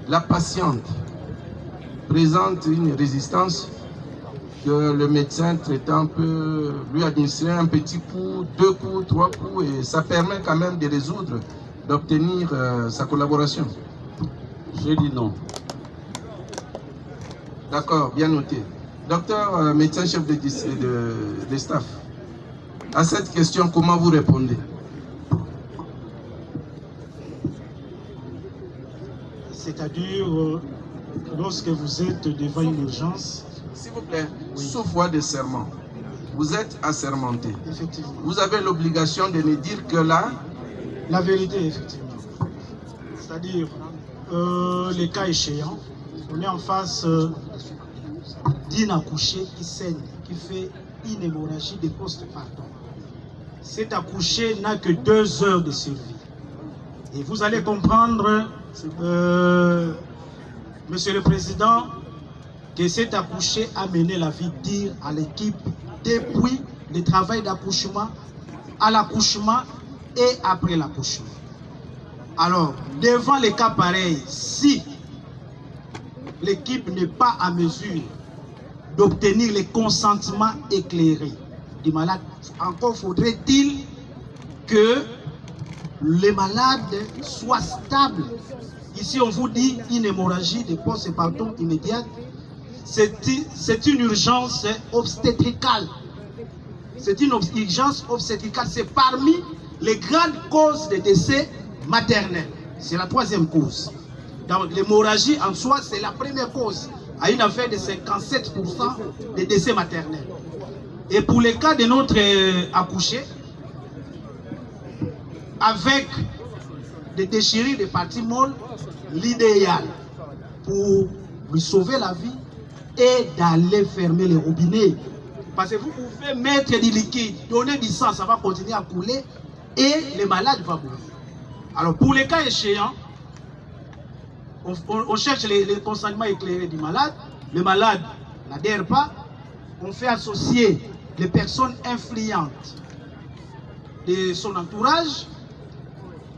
la patiente présente une résistance, que le médecin traitant peut lui administrer un petit coup, 2 coups, 3 coups, et ça permet quand même de résoudre, d'obtenir sa collaboration? J'ai dit non. D'accord, bien noté. Docteur, médecin chef de staff, à cette question, comment vous répondez? C'est-à-dire, lorsque vous êtes devant une urgence... S'il vous plaît, sous foi de serment, vous êtes assermenté. Effectivement. Vous avez l'obligation de ne dire que la vérité, effectivement. C'est-à-dire, les cas échéants, on est en face d'une accouchée qui saigne, qui fait une hémorragie des postpartum. Cet accouché n'a que 2 heures de survie. Et vous allez comprendre, Monsieur le Président, que cet accouché a mené la vie dure à l'équipe depuis le travail d'accouchement, à l'accouchement et après l'accouchement. Alors, devant les cas pareils, si l'équipe n'est pas à mesure d'obtenir les consentements éclairés du malade, encore faudrait-il que les malades soient stables. Ici, on vous dit une hémorragie de postpartum immédiate. C'est une urgence obstétricale. C'est une urgence obstétricale. C'est parmi les grandes causes de décès maternels. C'est la 3e cause. Donc l'hémorragie en soi, c'est la première cause, à une affaire de 57% des décès maternels. Et pour le cas de notre accouché, avec des déchirures de parties molles, l'idéal pour lui sauver la vie est d'aller fermer les robinets. Parce que vous pouvez mettre du liquide, donner du sang, ça va continuer à couler et le malade va mourir. Alors pour les cas échéants, on cherche les consentements éclairés du malade. Le malade n'adhère pas. On fait associer les personnes influentes de son entourage.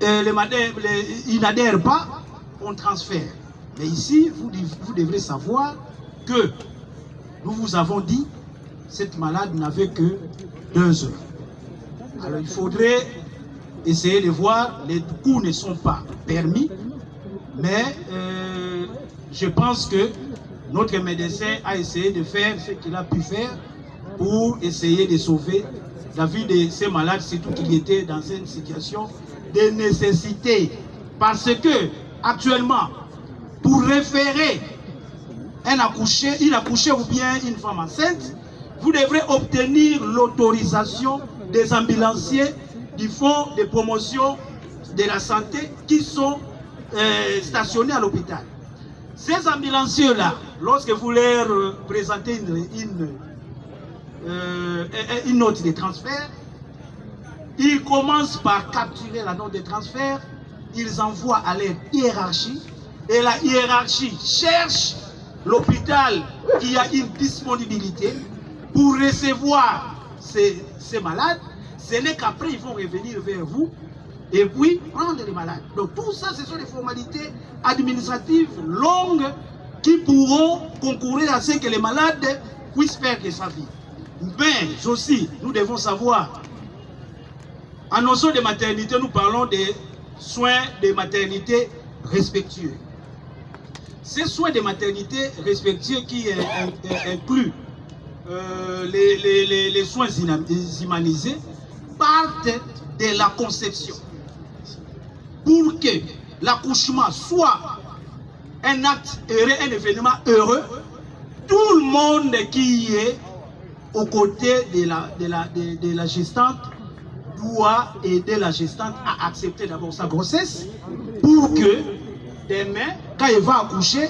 Il n'adhère pas, on transfère. Mais ici, vous devrez savoir que nous vous avons dit, cette malade n'avait que 2 heures. Alors il faudrait essayer de voir, les coups ne sont pas permis, mais je pense que notre médecin a essayé de faire ce qu'il a pu faire pour essayer de sauver la vie de ces malades, surtout qu'il était dans une situation de nécessité. Parce que, actuellement, pour référer une accouchée ou bien une femme enceinte, vous devrez obtenir l'autorisation des ambulanciers du Fonds de promotion de la santé qui sont stationnés à l'hôpital. Ces ambulanciers-là, lorsque vous leur présentez une note de transfert, ils commencent par capturer la note de transfert, ils envoient à leur hiérarchie, et la hiérarchie cherche l'hôpital qui a une disponibilité pour recevoir ces malades. Ce n'est qu'après ils vont revenir vers vous et puis prendre les malades. Donc tout ça, ce sont des formalités administratives longues qui pourront concourir à ce que les malades puissent perdre sa vie. Mais aussi, nous devons savoir, en notion de maternité, nous parlons des soins de maternité respectueux. Ces soins de maternité respectueux qui incluent les soins humanisés partent de la conception. Pour que l'accouchement soit un acte heureux, un événement heureux, tout le monde qui est aux côtés de la gestante doit aider la gestante à accepter d'abord sa grossesse pour que demain, quand elle va accoucher,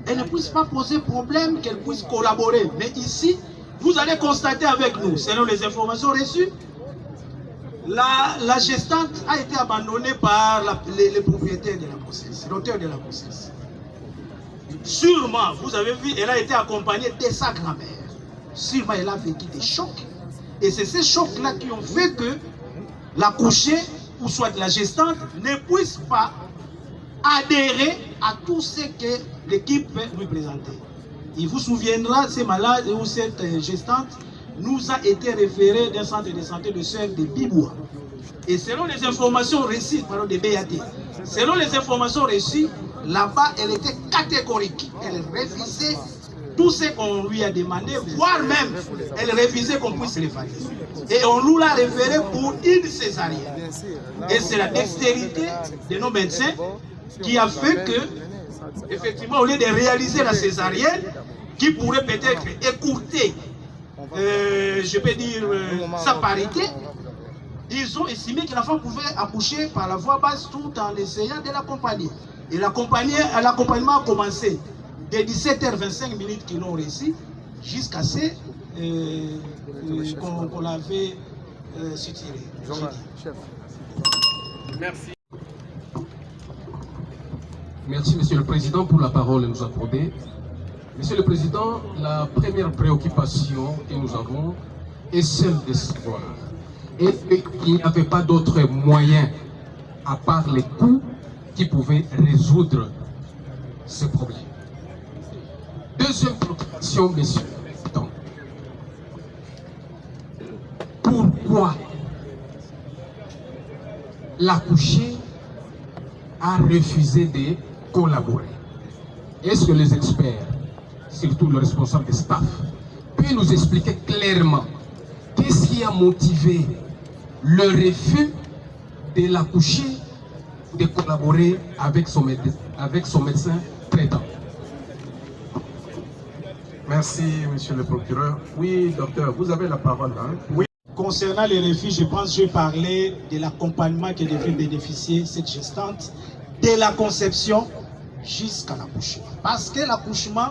elle ne puisse pas poser problème, qu'elle puisse collaborer. Mais ici, vous allez constater avec nous, selon les informations reçues, la gestante a été abandonnée par les propriétaires de la grossesse, l'auteur de la grossesse. Sûrement, vous avez vu, elle a été accompagnée de sa grand-mère. Sûrement, elle a vécu des chocs. Et c'est ces chocs-là qui ont fait que l'accouchée ou soit la gestante ne puisse pas adhérer à tout ce que l'équipe peut lui présenter. Il vous souviendra, ces malades ou cette gestante nous a été référée d'un centre de santé de soins de Biboua. Et selon les informations reçues, pardon, de BAT, selon les informations reçues, là-bas, elle était catégorique. Elle refusait tout ce qu'on lui a demandé, voire même, elle refusait qu'on puisse le faire. Et on nous l'a référé pour une césarienne. Et c'est la dextérité de nos médecins qui a fait que, effectivement, au lieu de réaliser la césarienne, qui pourrait peut-être écourter, je peux dire, sa parité, ils ont estimé que la femme pouvait accoucher par la voie basse tout en essayant de l'accompagner. Et l'accompagnement a commencé dès 17h25 qu'ils l'ont réussi jusqu'à ce qu'on l'avait suturé. Merci. Merci, Monsieur le Président, pour la parole à nous accorder. Monsieur le Président, la première préoccupation que nous avons est celle de savoir qu'il n'y avait pas d'autres moyens à part les coûts qui pouvaient résoudre ce problème. Deuxième préoccupation, Monsieur le Président. Pourquoi l'accouchée a refusé de collaborer? Est-ce que les experts, surtout le responsable de staff, peut nous expliquer clairement qu'est-ce qui a motivé le refus de l'accouchée de collaborer avec son médecin traitant? Merci, monsieur le procureur. Oui, docteur, vous avez la parole. Hein? Oui. Concernant les refus, je pense que j'ai parlé de l'accompagnement que devait bénéficier cette gestante de la conception jusqu'à l'accouchement. Parce que l'accouchement,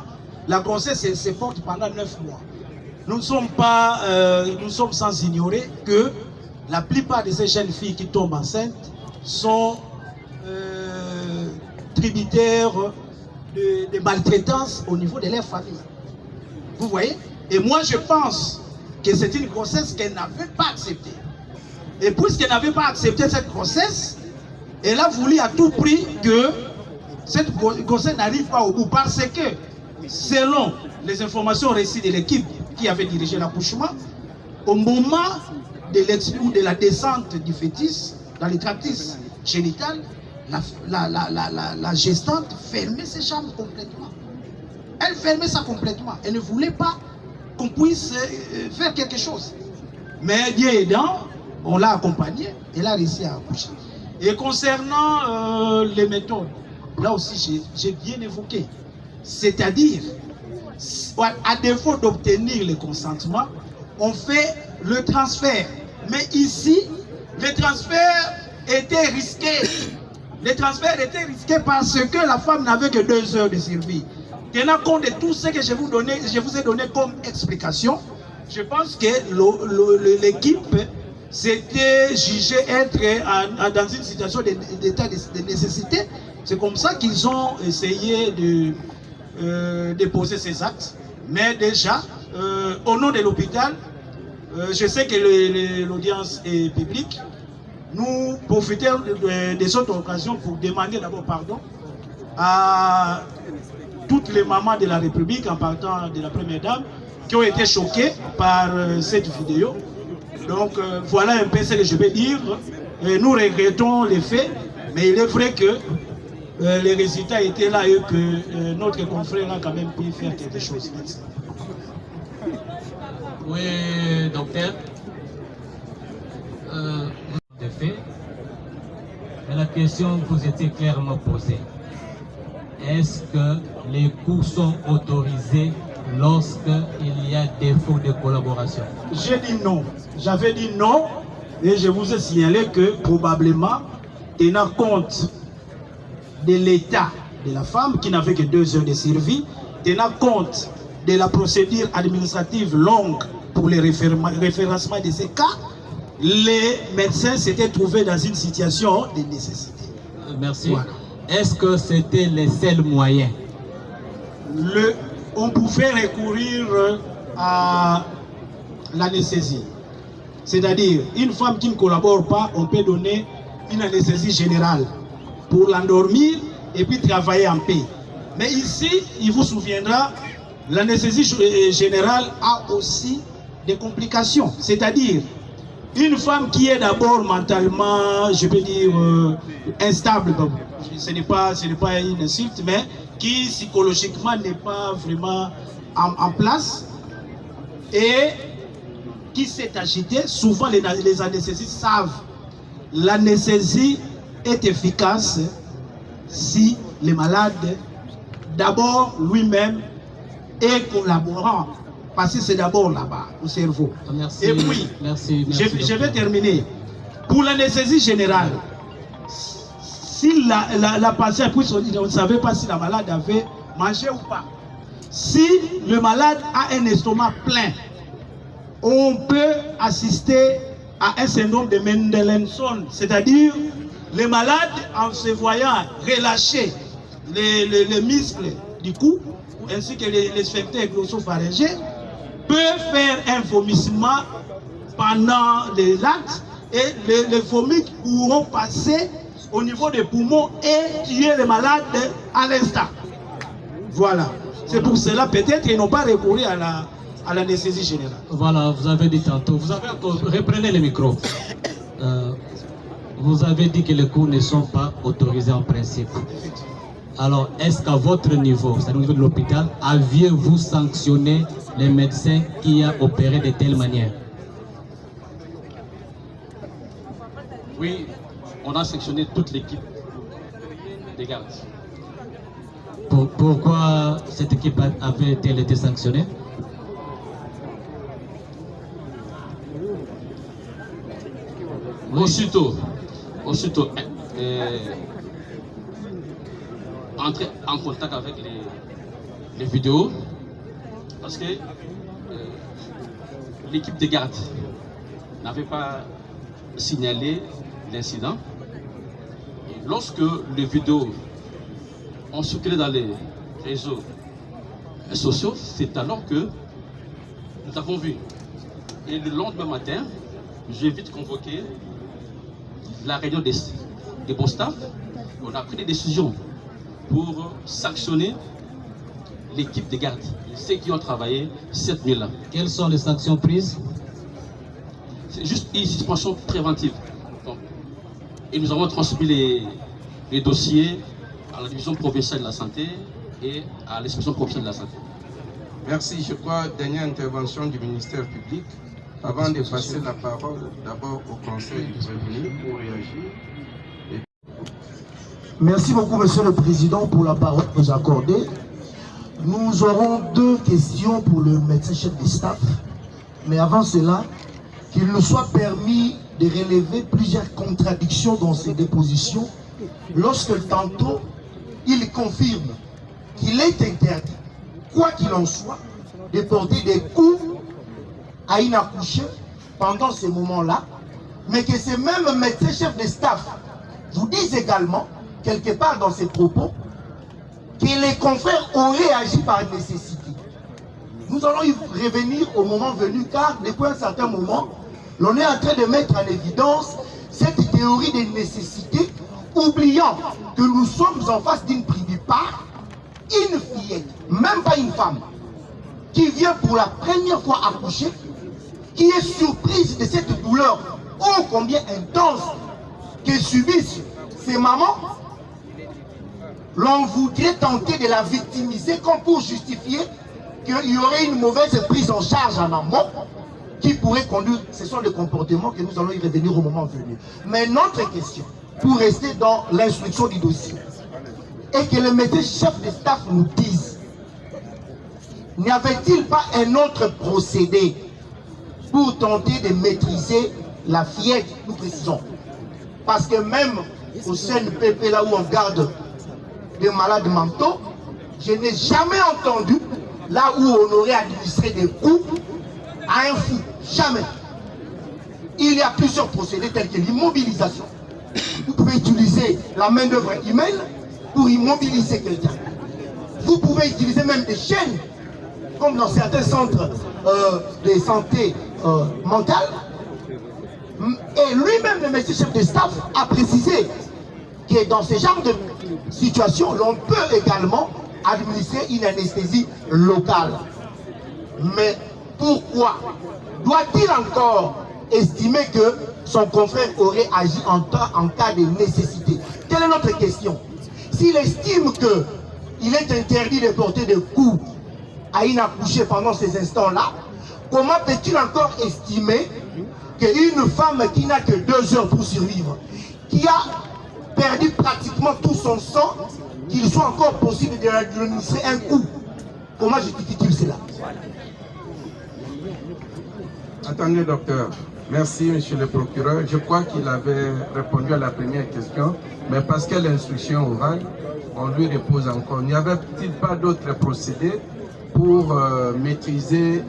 la grossesse, elle se porte pendant 9 mois. Nous sommes sans ignorer que la plupart de ces jeunes filles qui tombent enceintes sont tributaires de maltraitance au niveau de leur famille. Vous voyez? Et moi, je pense que c'est une grossesse qu'elle n'avait pas acceptée. Et puisqu'elle n'avait pas accepté cette grossesse, elle a voulu à tout prix que cette grossesse n'arrive pas au bout. Parce que, selon les informations reçues de l'équipe qui avait dirigé l'accouchement, au moment de la descente du fœtus dans les tractus génitales, la gestante fermait ses jambes complètement. Elle fermait ça complètement. Elle ne voulait pas qu'on puisse faire quelque chose. Mais Dieu aidant, on l'a accompagnée, elle a réussi à accoucher. Et concernant les méthodes, là aussi j'ai bien évoqué. C'est-à-dire, à défaut d'obtenir le consentement, on fait le transfert. Mais ici, le transfert était risqué. Le transfert était risqué parce que la femme n'avait que 2 heures de survie. Tenant compte de tout ce que je vous ai donné comme explication, je pense que l'équipe s'était jugée être dans une situation d'état de nécessité. C'est comme ça qu'ils ont essayé de déposer ces actes. Mais déjà, au nom de l'hôpital, je sais que l'audience est publique. Nous profitons de cette occasion pour demander d'abord pardon à toutes les mamans de la République, en partant de la Première Dame, qui ont été choquées par cette vidéo. Donc voilà un peu ce que je vais dire. Nous regrettons les faits, mais il est vrai que les résultats étaient là et que notre confrère a quand même pu faire quelque chose. Merci. Oui, docteur. De fait, mais la question vous était clairement posée. Est-ce que les coûts sont autorisés lorsqu'il y a défaut de collaboration? J'ai dit non. J'avais dit non et je vous ai signalé que probablement, tenant compte de l'état de la femme qui n'avait que 2 heures de survie, tenant compte de la procédure administrative longue pour le référencement de ces cas, les médecins s'étaient trouvés dans une situation de nécessité. Merci. Voilà. Est-ce que c'était les seuls moyens? On pouvait recourir à l'anesthésie. C'est-à-dire, une femme qui ne collabore pas, on peut donner une anesthésie générale pour l'endormir et puis travailler en paix. Mais ici, il vous souviendra, l'anesthésie générale a aussi des complications. C'est-à-dire, une femme qui est d'abord mentalement, je peux dire, instable, ce n'est pas une insulte, mais qui psychologiquement n'est pas vraiment en place et qui s'est agitée, souvent les anesthésistes savent l'anesthésie est efficace si le malade, d'abord lui-même, est collaborant. Parce que c'est d'abord là-bas, au cerveau. Merci, et puis, je vais terminer. Pour l'anesthésie générale, si la patiente, on ne savait pas si la malade avait mangé ou pas. Si le malade a un estomac plein, on peut assister à un syndrome de Mendelssohn, c'est-à-dire le malade, en se voyant relâcher les muscles du cou, ainsi que les sphincters glossopharyngés, peut faire un vomissement pendant l'acte et les vomis pourront passer au niveau des poumons et tuer le malade à l'instant. Voilà. C'est pour cela peut-être qu'ils n'ont pas recouru à l'anesthésie générale. Voilà, vous avez dit tantôt, vous avez encore, reprenez le micro. Vous avez dit que les cours ne sont pas autorisés en principe. Alors, est-ce qu'à votre niveau, c'est-à-dire au niveau de l'hôpital, aviez-vous sanctionné les médecins qui ont opéré de telle manière? Oui, on a sanctionné toute l'équipe des gardes. Pourquoi cette équipe avait-elle été sanctionnée? Aussitôt, entrer en contact avec les vidéos, parce que l'équipe de garde n'avait pas signalé l'incident. Lorsque les vidéos ont circulé dans les réseaux sociaux, c'est alors que nous avons vu. Et le lendemain matin, j'ai vite convoqué la réunion des bons staff. On a pris des décisions pour sanctionner l'équipe de garde, ceux qui ont travaillé cette nuit-là. Quelles sont les sanctions prises? C'est juste une suspension préventive. Donc, et nous avons transmis les dossiers à la division provinciale de la santé et à l'inspection provinciale de la santé. Merci. Je crois, dernière intervention du ministère public. Avant de passer la parole d'abord au Conseil de revenir pour réagir. Merci beaucoup, Monsieur le Président, pour la parole que vous accordez. Nous aurons deux questions pour le médecin-chef de staff. Mais avant cela, qu'il nous soit permis de relever plusieurs contradictions dans ces dépositions, lorsque tantôt, il confirme qu'il est interdit, quoi qu'il en soit, de porter des coups à une accouchée pendant ce moment-là, mais que ces mêmes médecins-chefs de staff vous disent également, quelque part dans ces propos, que les confrères ont réagi par nécessité. Nous allons y revenir au moment venu, car depuis un certain moment, l'on est en train de mettre en évidence cette théorie de nécessité, oubliant que nous sommes en face d'une privipare, une fillette, même pas une femme, qui vient pour la première fois accoucher, qui est surprise de cette douleur ô combien intense que subissent ces mamans. L'on voudrait tenter de la victimiser comme pour justifier qu'il y aurait une mauvaise prise en charge en amont qui pourrait conduire. Ce sont des comportements que nous allons y revenir au moment venu. Mais notre question, pour rester dans l'instruction du dossier, est que le médecin-chef de staff nous dise, n'y avait-il pas un autre procédé pour tenter de maîtriser la fillette, nous précisons. Parce que même au CNPP, là où on garde des malades mentaux, je n'ai jamais entendu là où on aurait administré des coups à un fou. Jamais. Il y a plusieurs procédés tels que l'immobilisation. Vous pouvez utiliser la main-d'œuvre humaine pour immobiliser quelqu'un. Vous pouvez utiliser même des chaînes, comme dans certains centres de santé mentale, Et lui-même, le monsieur chef de staff, a précisé que dans ce genre de situation, l'on peut également administrer une anesthésie locale. Mais pourquoi doit-il encore estimer que son confrère aurait agi en cas de nécessité? Quelle est notre question? S'il estime qu'il est interdit de porter des coups à une accouchée pendant ces instants-là, comment peut-il encore estimer qu'une femme qui n'a que 2 heures pour survivre, qui a perdu pratiquement tout son sang, qu'il soit encore possible de lui administrer un coup? Comment justifie-t-il cela? Attendez, docteur. Merci, monsieur le procureur. Je crois qu'il avait répondu à la première question, mais parce que l'instruction orale, on lui repose encore. N'y avait-il pas d'autres procédés pour maîtriser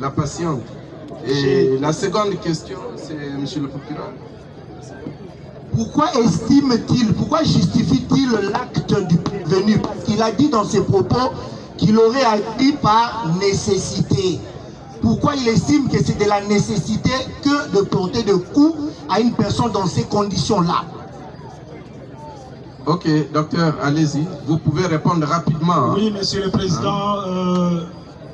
la patiente? Et la seconde question, c'est monsieur le procureur. Pourquoi estime-t-il, pourquoi justifie-t-il l'acte du prévenu? Parce qu'il a dit dans ses propos qu'il aurait agi par nécessité. Pourquoi il estime que c'est de la nécessité que de porter des coups à une personne dans ces conditions-là? Ok, docteur, allez-y. Vous pouvez répondre rapidement. Hein. Oui, monsieur le président,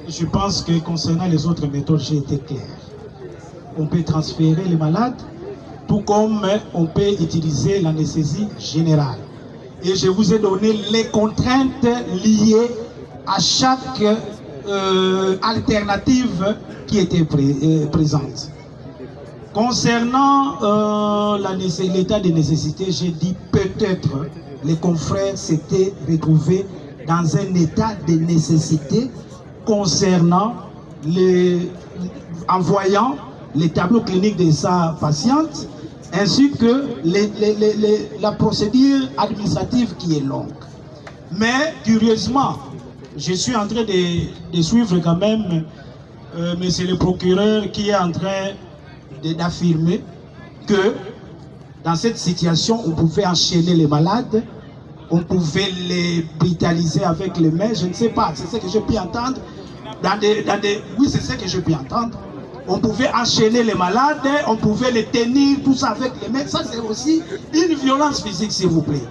je pense que concernant les autres méthodes, j'ai été clair. On peut transférer les malades, tout comme on peut utiliser l'anesthésie générale. Et je vous ai donné les contraintes liées à chaque alternative qui était présente. Concernant l'état de nécessité, j'ai dit peut-être les confrères s'étaient retrouvés dans un état de nécessité concernant en voyant les tableaux cliniques de sa patiente ainsi que la procédure administrative qui est longue. Mais curieusement, je suis en train de suivre quand même monsieur le procureur qui est en train d'affirmer que dans cette situation, on pouvait enchaîner les malades, on pouvait les brutaliser avec les mains, je ne sais pas, c'est ce que j'ai pu entendre. Oui, c'est ce que j'ai pu entendre. On pouvait enchaîner les malades, on pouvait les tenir, tout ça avec les mains. Ça, c'est aussi une violence physique, s'il vous plaît.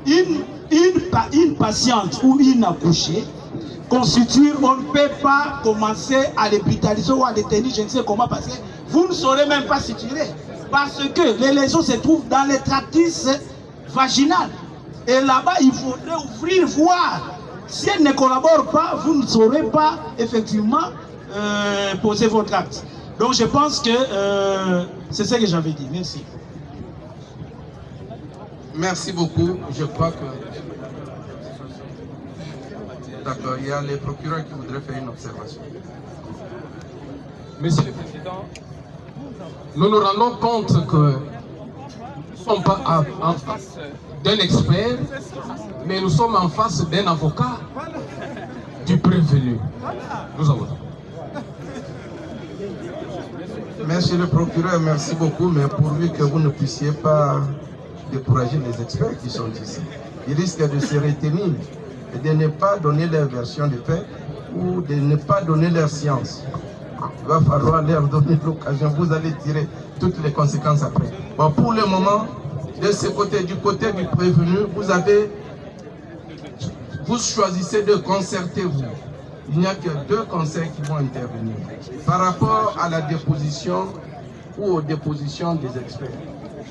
Une patiente ou une accouchée constitue, on ne peut pas commencer à les brutaliser ou à les tenir, je ne sais comment, parce que vous ne saurez même pas si tirer. Parce que les lésions se trouvent dans les tractus vaginales. Et là-bas, il faudrait ouvrir, voir. Si elle ne collabore pas, vous ne saurez pas effectivement poser votre acte. Donc je pense que c'est ce que j'avais dit. Merci. Merci beaucoup. Je crois que... D'accord, il y a les procureurs qui voudraient faire une observation. Monsieur le Président, nous nous rendons compte que nous ne sommes pas en face d'un expert, mais nous sommes en face d'un avocat du prévenu. Nous avons. Monsieur le procureur, merci beaucoup, mais pourvu que vous ne puissiez pas décourager les experts qui sont ici. Ils risquent de se retenir et de ne pas donner leur version de fait ou de ne pas donner leur science. Il va falloir leur donner l'occasion. Vous allez tirer toutes les conséquences après. Bon, pour le moment, de ce côté, du côté du prévenu, vous choisissez de concerter vous. Il n'y a que 2 conseils qui vont intervenir. Par rapport à la déposition ou aux dépositions des experts.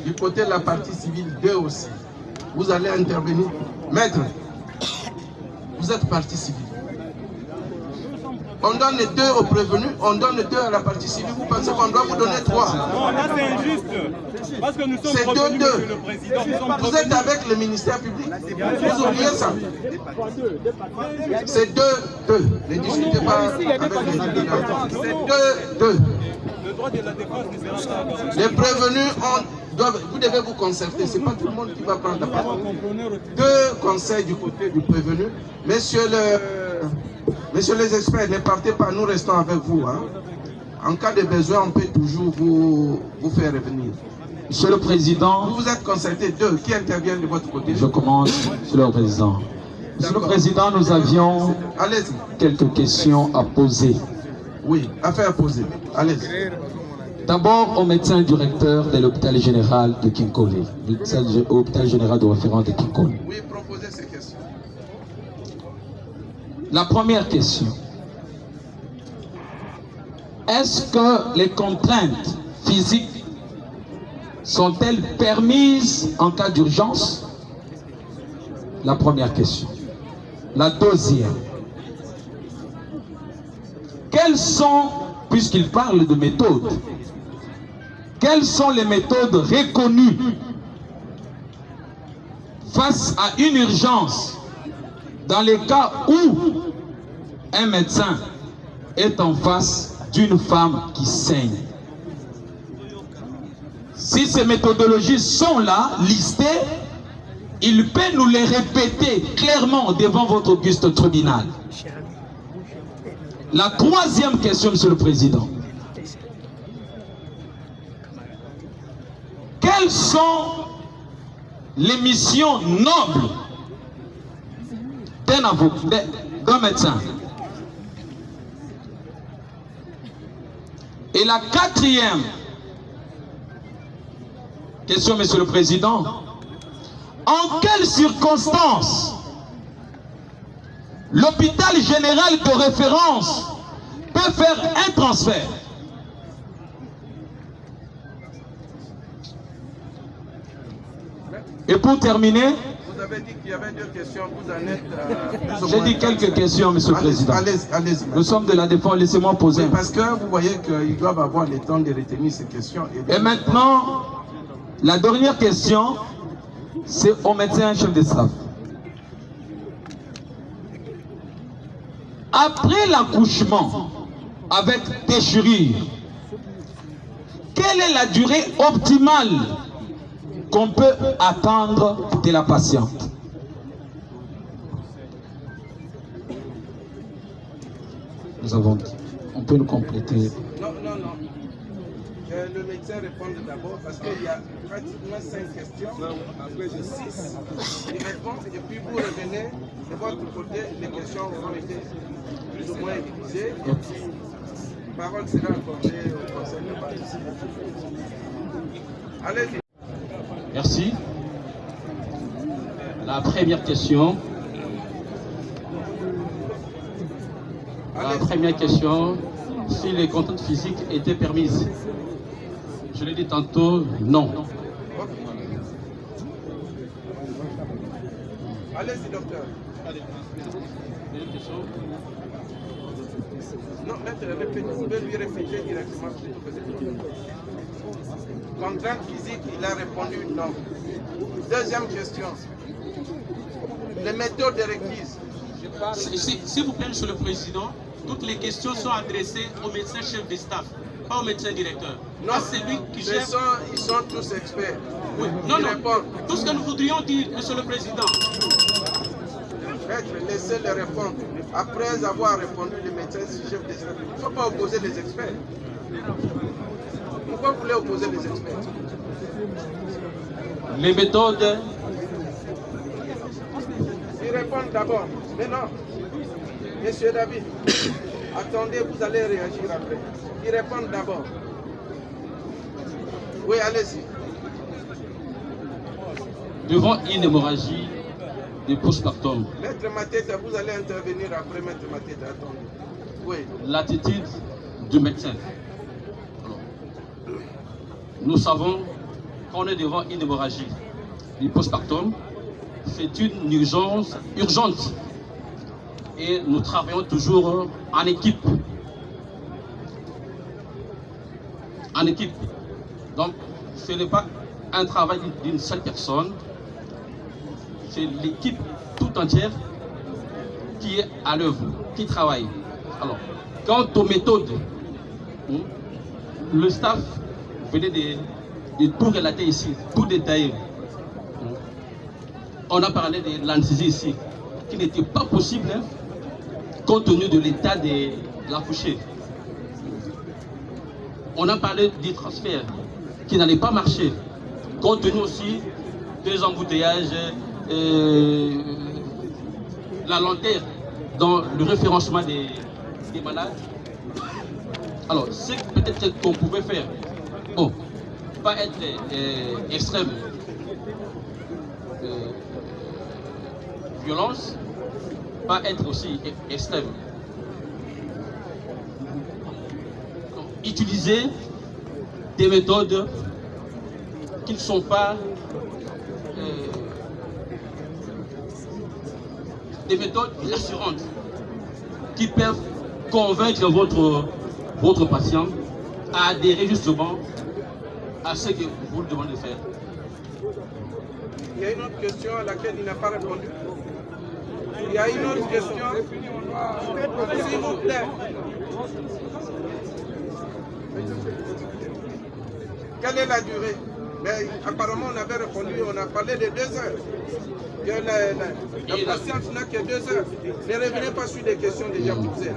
Du côté de la partie civile, 2 aussi. Vous allez intervenir. Maître, vous êtes partie civile. On donne 2 aux prévenus, on donne 2 à la partie civile. Vous pensez qu'on doit vous donner 3? Non, là c'est injuste. Parce que nous sommes c'est 2-2. le président. Vous êtes avec le ministère public. Vous oubliez ça. C'est 2-2. Ne discutez pas avec les candidats. C'est 2-2. Le droit de la défense ne sera pas. Les prévenus, vous devez vous concerter. Ce n'est pas tout le monde qui va prendre la parole. 2 conseils du côté du prévenu. Messieurs les experts, ne partez pas, nous restons avec vous. Hein. En cas de besoin, on peut toujours vous faire revenir. Monsieur le Président, vous êtes concertés 2. Qui intervient de votre côté? Je commence, Monsieur le Président. Monsieur le Président, nous avions quelques questions à poser. Oui, affaire à poser. Allez-y. D'abord au médecin directeur de l'hôpital général de Kinkole, l'hôpital général de référence de Kinkole. Oui, proposez ces questions. La première question. Est-ce que les contraintes physiques sont-elles permises en cas d'urgence? La première question. La deuxième. Quelles sont, puisqu'il parle de méthodes, quelles sont les méthodes reconnues face à une urgence dans les cas où un médecin est en face d'une femme qui saigne? Si ces méthodologies sont là, listées, il peut nous les répéter clairement devant votre auguste tribunal. La troisième question, Monsieur le Président. Quelles sont les missions nobles d'un avocat, d'un médecin? Et la quatrième question, Monsieur le Président. En quelles circonstances l'hôpital général de référence peut faire un transfert? Et pour terminer, vous avez dit qu'il y avait deux questions, vous en êtes... j'ai dit quelques questions, Monsieur le Président. Allez-y. Nous sommes de la défense, laissez-moi poser. Oui, parce que vous voyez qu'ils doivent avoir le temps de retenir ces questions. Et maintenant, la dernière question, c'est au médecin chef de staff. Après l'accouchement avec déchirure, quelle est la durée optimale qu'on peut attendre de la patiente? Nous avons dit. On peut nous compléter. Non. Le médecin répond d'abord parce qu'il y a pratiquement 5 questions. Après, j'ai 6. Il répond et puis vous revenez de votre côté. Les questions ont été plus ou moins divisées. Et puis, la parole sera accordée au conseil de participation. Allez-y. Merci. La première question. La première question, si les contraintes physiques étaient permises. Je l'ai dit tantôt, non. Allez-y, docteur. Non, vous pouvez lui répéter directement. Contrainte physique, il a répondu non. Deuxième question. Les méthodes requises. S'il vous plaît, Monsieur le Président, toutes les questions sont adressées au médecin chef de staff, pas au médecin directeur. Non, c'est lui qui gère. Ils sont tous experts. Oui. Non. Tout ce que nous voudrions dire, Monsieur le Président. Laissez-les répondre. Après avoir répondu, les médecins chef de staff, il ne faut pas opposer les experts. Pourquoi vous voulez opposer les experts? Les méthodes. Ils répondent d'abord. Mais non. Monsieur David, attendez, vous allez réagir après. Ils répondent d'abord. Oui, allez-y. Devant une hémorragie de postpartum. Maître Mateta, vous allez intervenir après Maître Mateta. Attendez. Oui. L'attitude du médecin. Alors, nous savons qu'on est devant une hémorragie du postpartum. C'est une urgence urgente. Et nous travaillons toujours en équipe. En équipe. Donc, ce n'est pas un travail d'une seule personne. C'est l'équipe tout entière qui est à l'œuvre, qui travaille. Alors, quant aux méthodes, le staff venait de tout relater ici, tout détailler. On a parlé de l'anesthésie ici, qui n'était pas possible, hein, compte tenu de l'état de l'accouchée. On a parlé du transfert, qui n'allait pas marcher, compte tenu aussi des embouteillages, la lenteur dans le référencement des malades. Alors, c'est peut-être qu'on pouvait faire, bon, pas être extrême violence, pas être aussi extrême. Donc, utiliser des méthodes qui ne sont pas des méthodes rassurantes qui peuvent convaincre votre patient à adhérer justement à ce que vous lui demandez de faire. Il y a une autre question à laquelle il n'a pas répondu. Il y a une autre question. S'il vous plaît. Quelle est la durée? Mais apparemment, on avait répondu, on a parlé de 2 heures. Que la patiente n'a que 2 heures. Ne revenez pas sur des questions déjà posées.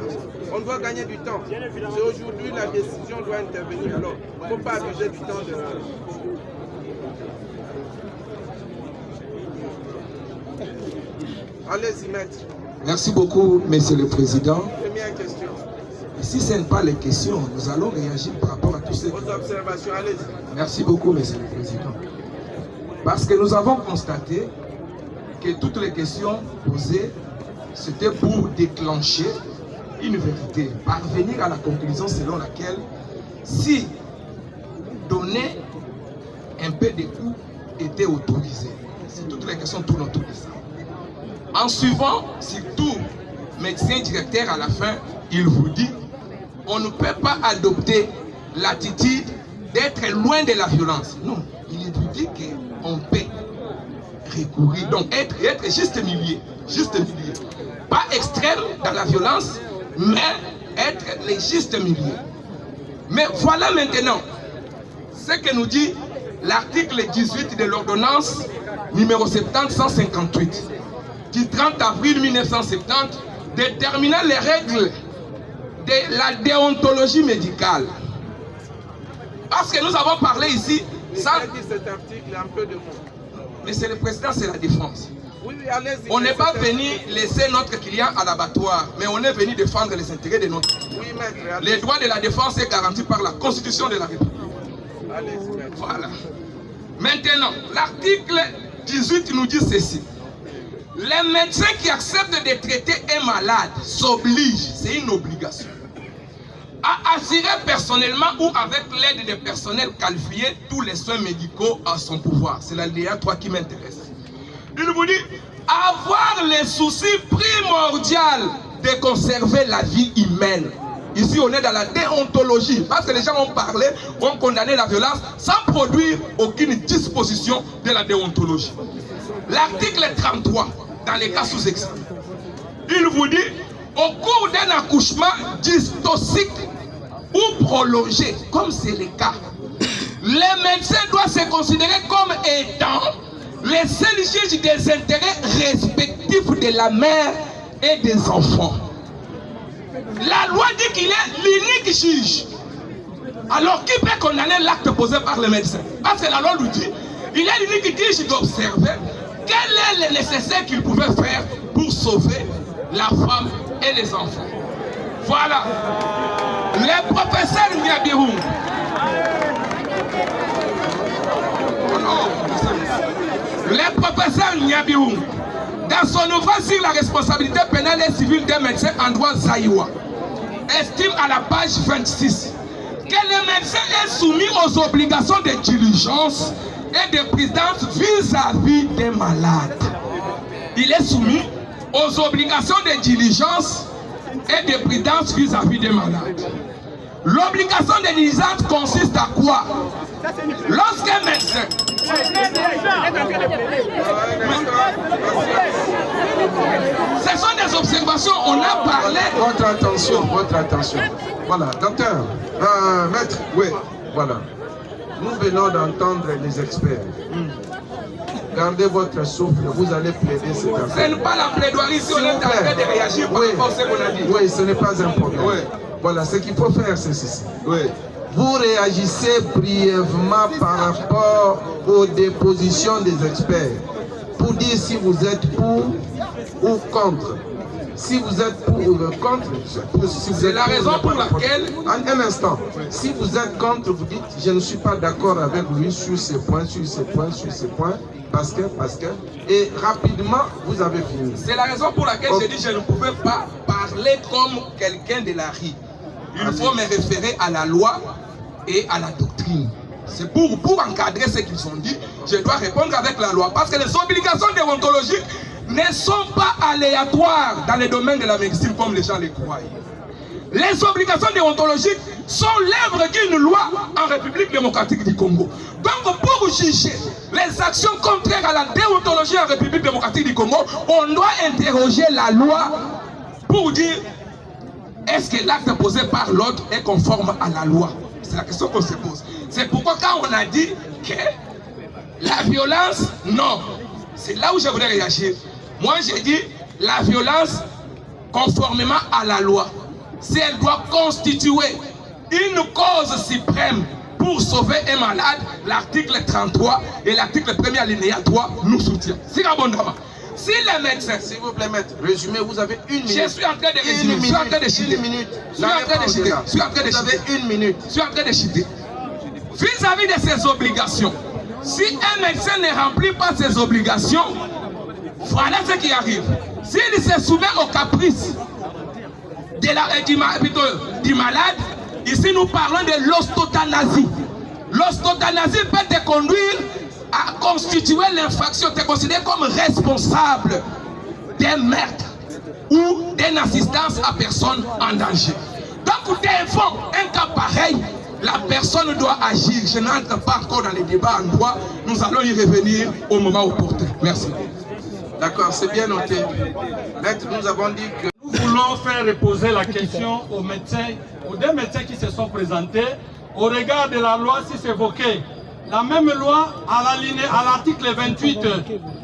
On doit gagner du temps. C'est aujourd'hui la décision doit intervenir. Alors, il ne faut pas abuser du temps de... Allez-y, maître. Merci beaucoup, Monsieur le Président. Première question. Et si ce n'est pas les questions, nous allons réagir par rapport à tout ce... Vos observations, allez-y. Merci beaucoup, Monsieur le Président. Parce que nous avons constaté que toutes les questions posées, c'était pour déclencher une vérité, parvenir à la conclusion selon laquelle si donner un peu de coups était autorisé. C'est toutes les questions tournent autour de ça. En suivant, surtout, médecin directeur à la fin, il vous dit, on ne peut pas adopter l'attitude d'être loin de la violence. Non, il vous dit qu'on peut recourir, donc être juste milieu, pas extrême dans la violence, mais être le juste milieu. Mais voilà maintenant ce que nous dit l'article 18 de l'ordonnance numéro 70-158 du 30 avril 1970 déterminant les règles de la déontologie médicale. Parce que nous avons parlé ici sans... cet article un peu de mots. Monsieur le Président, c'est la défense. Oui, allez-y. On n'est pas venu laisser notre client à l'abattoir, mais on est venu défendre les intérêts de notre client. Oui, maître. Les droits de la défense est garanti par la Constitution de la République. Allez-y, maître. Voilà. Maintenant, l'article 18 nous dit ceci. Les médecins qui acceptent de traiter un malade s'obligent, c'est une obligation, à assurer personnellement ou avec l'aide de personnels qualifiés tous les soins médicaux à son pouvoir. C'est l'alinéa 3 qui m'intéresse. Il vous dit avoir le souci primordial de conserver la vie humaine. Ici, on est dans la déontologie, parce que les gens ont parlé, ont condamné la violence sans produire aucune disposition de la déontologie. L'article 33, dans les cas sous examen, il vous dit, au cours d'un accouchement dystocique ou prolongé, comme c'est le cas, les médecins doivent se considérer comme étant les seuls juges des intérêts respectifs de la mère et des enfants. La loi dit qu'il est l'unique juge. Alors qui peut condamner l'acte posé par le médecin? Parce que la loi lui dit, il est l'unique juge d'observer quel est le nécessaire qu'il pouvait faire pour sauver la femme et les enfants. Voilà. Le professeur Niabirou. Le professeur Niabirou, dans son ouvrage sur la responsabilité pénale et civile des médecins en droit zaïwa, estime à la page 26 que le médecin est soumis aux obligations de diligence et de prudence vis-à-vis des malades. Il est soumis aux obligations de diligence et de prudence vis-à-vis des malades. L'obligation de diligence consiste à quoi? Lorsqu'un médecin... Ce sont des observations, on a parlé... Votre attention. Voilà, docteur, maître, oui, voilà. Nous venons d'entendre les experts. Gardez votre souffle, vous allez plaider cette affaire. Ce n'est pas la plaidoirie si on est en train de réagir par rapport à ce qu'on a dit. Oui, ce n'est pas un problème. Oui. Voilà, ce qu'il faut faire, c'est ceci. Oui. Vous réagissez brièvement par rapport aux dépositions des experts pour dire si vous êtes pour ou contre. Si vous êtes pour ou contre, c'est la raison pour laquelle... Un instant. Si vous êtes contre, vous dites, je ne suis pas d'accord avec lui sur ces points, sur ces points, sur ces points, parce que, et rapidement, vous avez fini. C'est la raison pour laquelle j'ai dit, je ne pouvais pas parler comme quelqu'un de la rue. Il faut me référer à la loi et à la doctrine. C'est pour encadrer ce qu'ils ont dit, je dois répondre avec la loi. Parce que les obligations déontologiques ne sont pas aléatoires dans le domaine de la médecine comme les gens le croient. Les obligations déontologiques sont l'œuvre d'une loi en République démocratique du Congo. Donc pour juger les actions contraires à la déontologie en République démocratique du Congo, on doit interroger la loi pour dire est-ce que l'acte posé par l'autre est conforme à la loi? C'est la question qu'on se pose. C'est pourquoi quand on a dit que la violence, non. C'est là où je voudrais réagir. Moi j'ai dit la violence conformément à la loi. Si elle doit constituer une cause suprême pour sauver un malade, l'article 33 et l'article 1er alinéa 3 nous soutient. C'est abondamment. Si les médecins, s'il vous plaît, maître, résumez, vous avez une minute. Je suis en train de résumer. Je suis en train de chiter. Je suis en train de chiter. Je suis en train de chiter. Vous avez une minute. Je suis en train de chiter. Vis-à-vis de ses obligations, si un médecin ne remplit pas ses obligations, voilà ce qui arrive. S'il se soumet au caprice du malade, ici nous parlons de l'ostotanasie. L'ostotanasie peut te conduire à constituer l'infraction, te considérer comme responsable d'un meurtre ou d'une assistance à personne en danger. Donc devant un cas pareil, la personne doit agir. Je n'entre pas encore dans les débats en droit. Nous allons y revenir au moment opportun. Merci. D'accord, c'est bien noté. Maître, nous avons dit que... Nous voulons faire reposer la question aux médecins, aux deux médecins qui se sont présentés, au regard de la loi si évoquée. La même loi à l'article 28,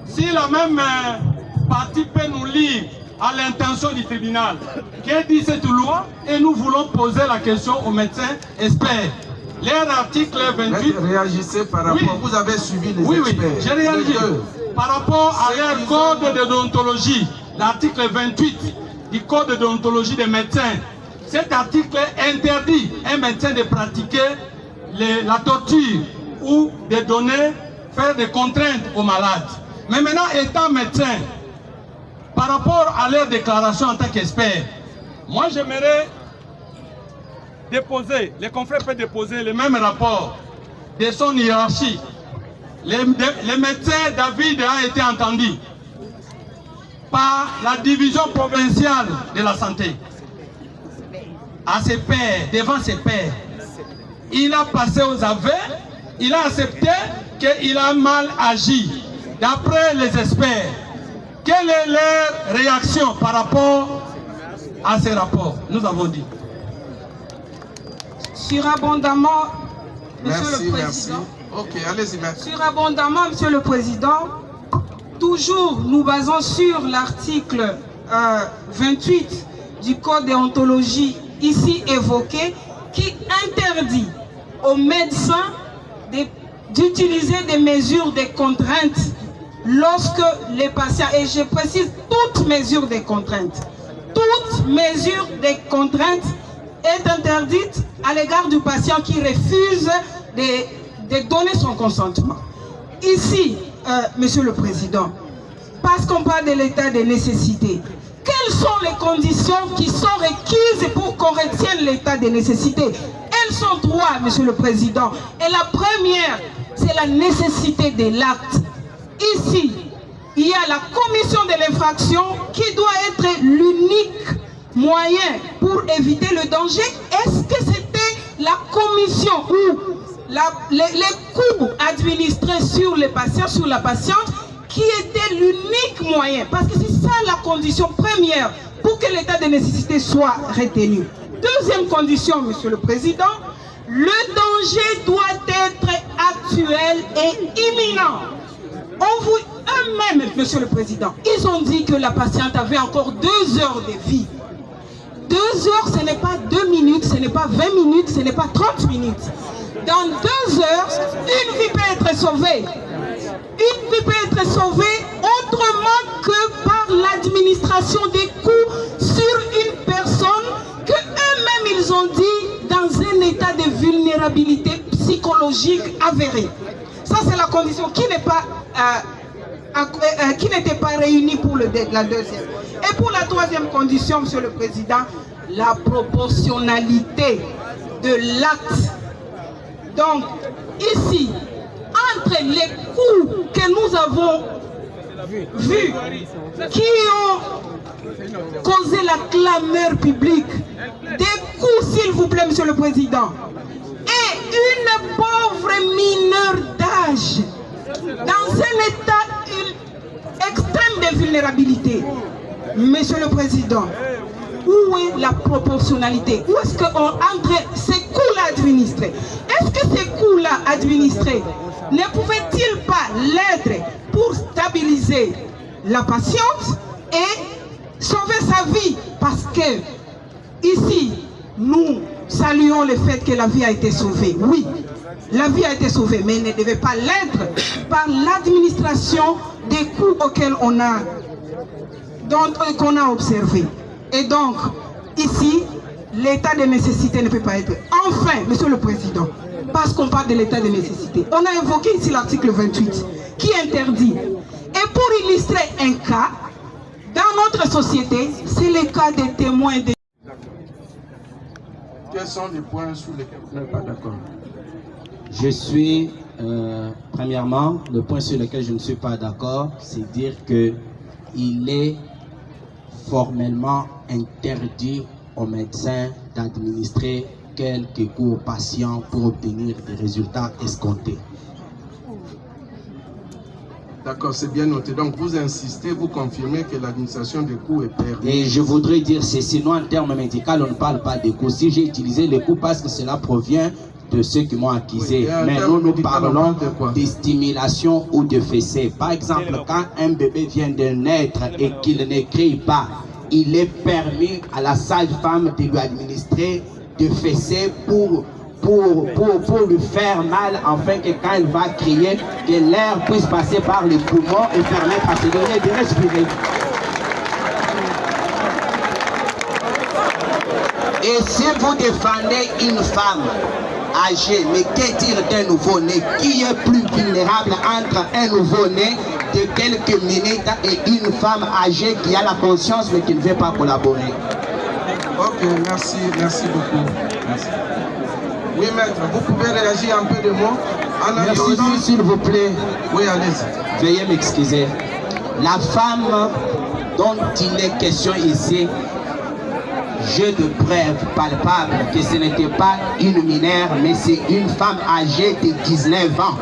si la même partie peut nous lire à l'intention du tribunal, que dit cette loi, et nous voulons poser la question aux médecins experts. Leur article 28... Réagissez par rapport, oui. Vous avez suivi les experts. Oui, j'ai réagi. Par rapport à leur code de déontologie, l'article 28 du code de déontologie des médecins, cet article interdit un médecin de pratiquer la torture ou de donner, faire des contraintes aux malades. Mais maintenant, étant médecin, par rapport à leur déclaration en tant qu'expert, moi j'aimerais déposer, les confrères peuvent déposer le même rapport de son hiérarchie. Les médecins David a été entendu par la division provinciale de la santé. À ses pairs, devant ses pairs, il a passé aux aveux, il a accepté qu'il a mal agi. D'après les experts, quelle est leur réaction par rapport à ces rapports? Nous avons dit. Surabondamment, Monsieur le Président. Merci. Ok, allez-y, merci. Surabondamment, Monsieur le Président, toujours nous basons sur l'article 28 du Code de déontologie ici évoqué, qui interdit aux médecins d'utiliser des mesures de contrainte lorsque les patients, et je précise toute mesure de contrainte, toute mesure de contrainte est interdite à l'égard du patient qui refuse de donner son consentement. Ici, Monsieur le Président, parce qu'on parle de l'état de nécessité, quelles sont les conditions qui sont requises pour qu'on retienne l'état de nécessité? Elles sont trois, Monsieur le Président. Et la première, c'est la nécessité de l'acte. Ici, il y a la commission de l'infraction qui doit être l'unique moyen pour éviter le danger. Est-ce que c'était la commission ou les coups administrés sur les patients, sur la patiente, qui était l'unique moyen? Parce que c'est ça la condition première pour que l'état de nécessité soit retenu. Deuxième condition, Monsieur le Président, le danger doit être actuel et imminent. Eux-mêmes, Monsieur le Président, ils ont dit que la patiente avait encore 2 heures de vie. 2 heures, ce n'est pas 2 minutes, ce n'est pas 20 minutes, ce n'est pas 30 minutes. Dans 2 heures, une vie peut être sauvée. Une vie peut être sauvée autrement que par l'administration des coûts sur une personne que eux-mêmes ils ont dit dans un état de vulnérabilité psychologique avérée. Ça c'est la condition qui n'est pas qui n'était pas réunie pour la deuxième. Et pour la troisième condition, Monsieur le Président, la proportionnalité de l'acte. Donc, ici, entre les coûts que nous avons vus, qui ont causé la clameur publique, des coûts, s'il vous plaît, Monsieur le Président, et une pauvre mineure d'âge, dans un état extrême de vulnérabilité. Monsieur le Président, où est la proportionnalité? Où est-ce qu'on entre ces coûts-là administrés? Est-ce que ces coûts-là administrés ne pouvaient-ils pas l'être pour stabiliser la patiente et sauver sa vie? Parce que ici, nous saluons le fait que la vie a été sauvée. Oui, la vie a été sauvée, mais elle ne devait pas l'être par l'administration des coûts auxquels qu'on a observé. Et donc, ici, l'état de nécessité ne peut pas être. Enfin, Monsieur le Président, parce qu'on parle de l'état de nécessité, on a évoqué ici l'article 28 qui interdit. Et pour illustrer un cas, dans notre société, c'est le cas des témoins de... Quels sont les points sur lesquels vous n'êtes pas d'accord? Je suis, premièrement, le point sur lequel je ne suis pas d'accord, c'est dire qu'il est formellement interdit aux médecins d'administrer quelques coûts aux patients pour obtenir des résultats escomptés. D'accord, c'est bien noté. Donc vous insistez, vous confirmez que l'administration des coûts est permise. Et je voudrais dire, c'est sinon en termes médicaux, on ne parle pas des coûts. Si j'ai utilisé les coûts parce que cela provient de ceux qui m'ont accusé. Oui, mais nous parlons de stimulation ou de fessée. Par exemple, quand un bébé vient de naître et qu'il ne crie pas, il est permis à la sage-femme de lui administrer de fessée pour lui faire mal, afin que quand elle va crier, que l'air puisse passer par les poumons et permettre à ce donner de respirer. Et si vous défendez une femme âgée, mais que dire d'un nouveau-né? Qui est plus vulnérable entre un nouveau-né de quelques minutes et une femme âgée qui a la conscience mais qui ne veut pas collaborer? Ok, merci beaucoup. Merci. Oui, maître, vous pouvez réagir un peu de mots? Merci, s'il vous plaît. Oui, allez-y. Veuillez m'excuser. La femme dont il est question ici, j'ai de preuves palpables que ce n'était pas une mineure, mais c'est une femme âgée de 19 ans.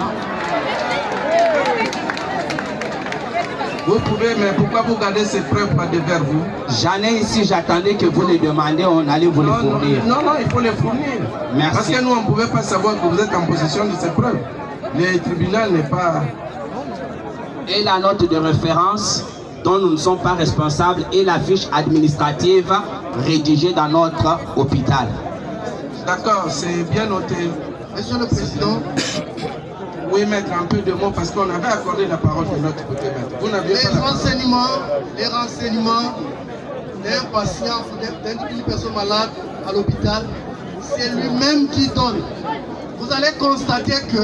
Vous pouvez, mais pourquoi vous gardez ces preuves pas devant vous? J'en ai ici, j'attendais que vous les demandiez, on allait vous les fournir. Non, il faut les fournir. Merci. Parce que nous, on ne pouvait pas savoir que vous êtes en possession de ces preuves. Le tribunal n'est pas... Et la note de référence dont nous ne sommes pas responsables et la fiche administrative rédigée dans notre hôpital. D'accord, c'est bien noté. Monsieur le Président, oui, maître, un peu de mots parce qu'on avait accordé la parole de notre côté, maître. Vous n'aviez pas les renseignements d'un patient, d'une personne malade à l'hôpital, c'est lui-même qui donne. Vous allez constater que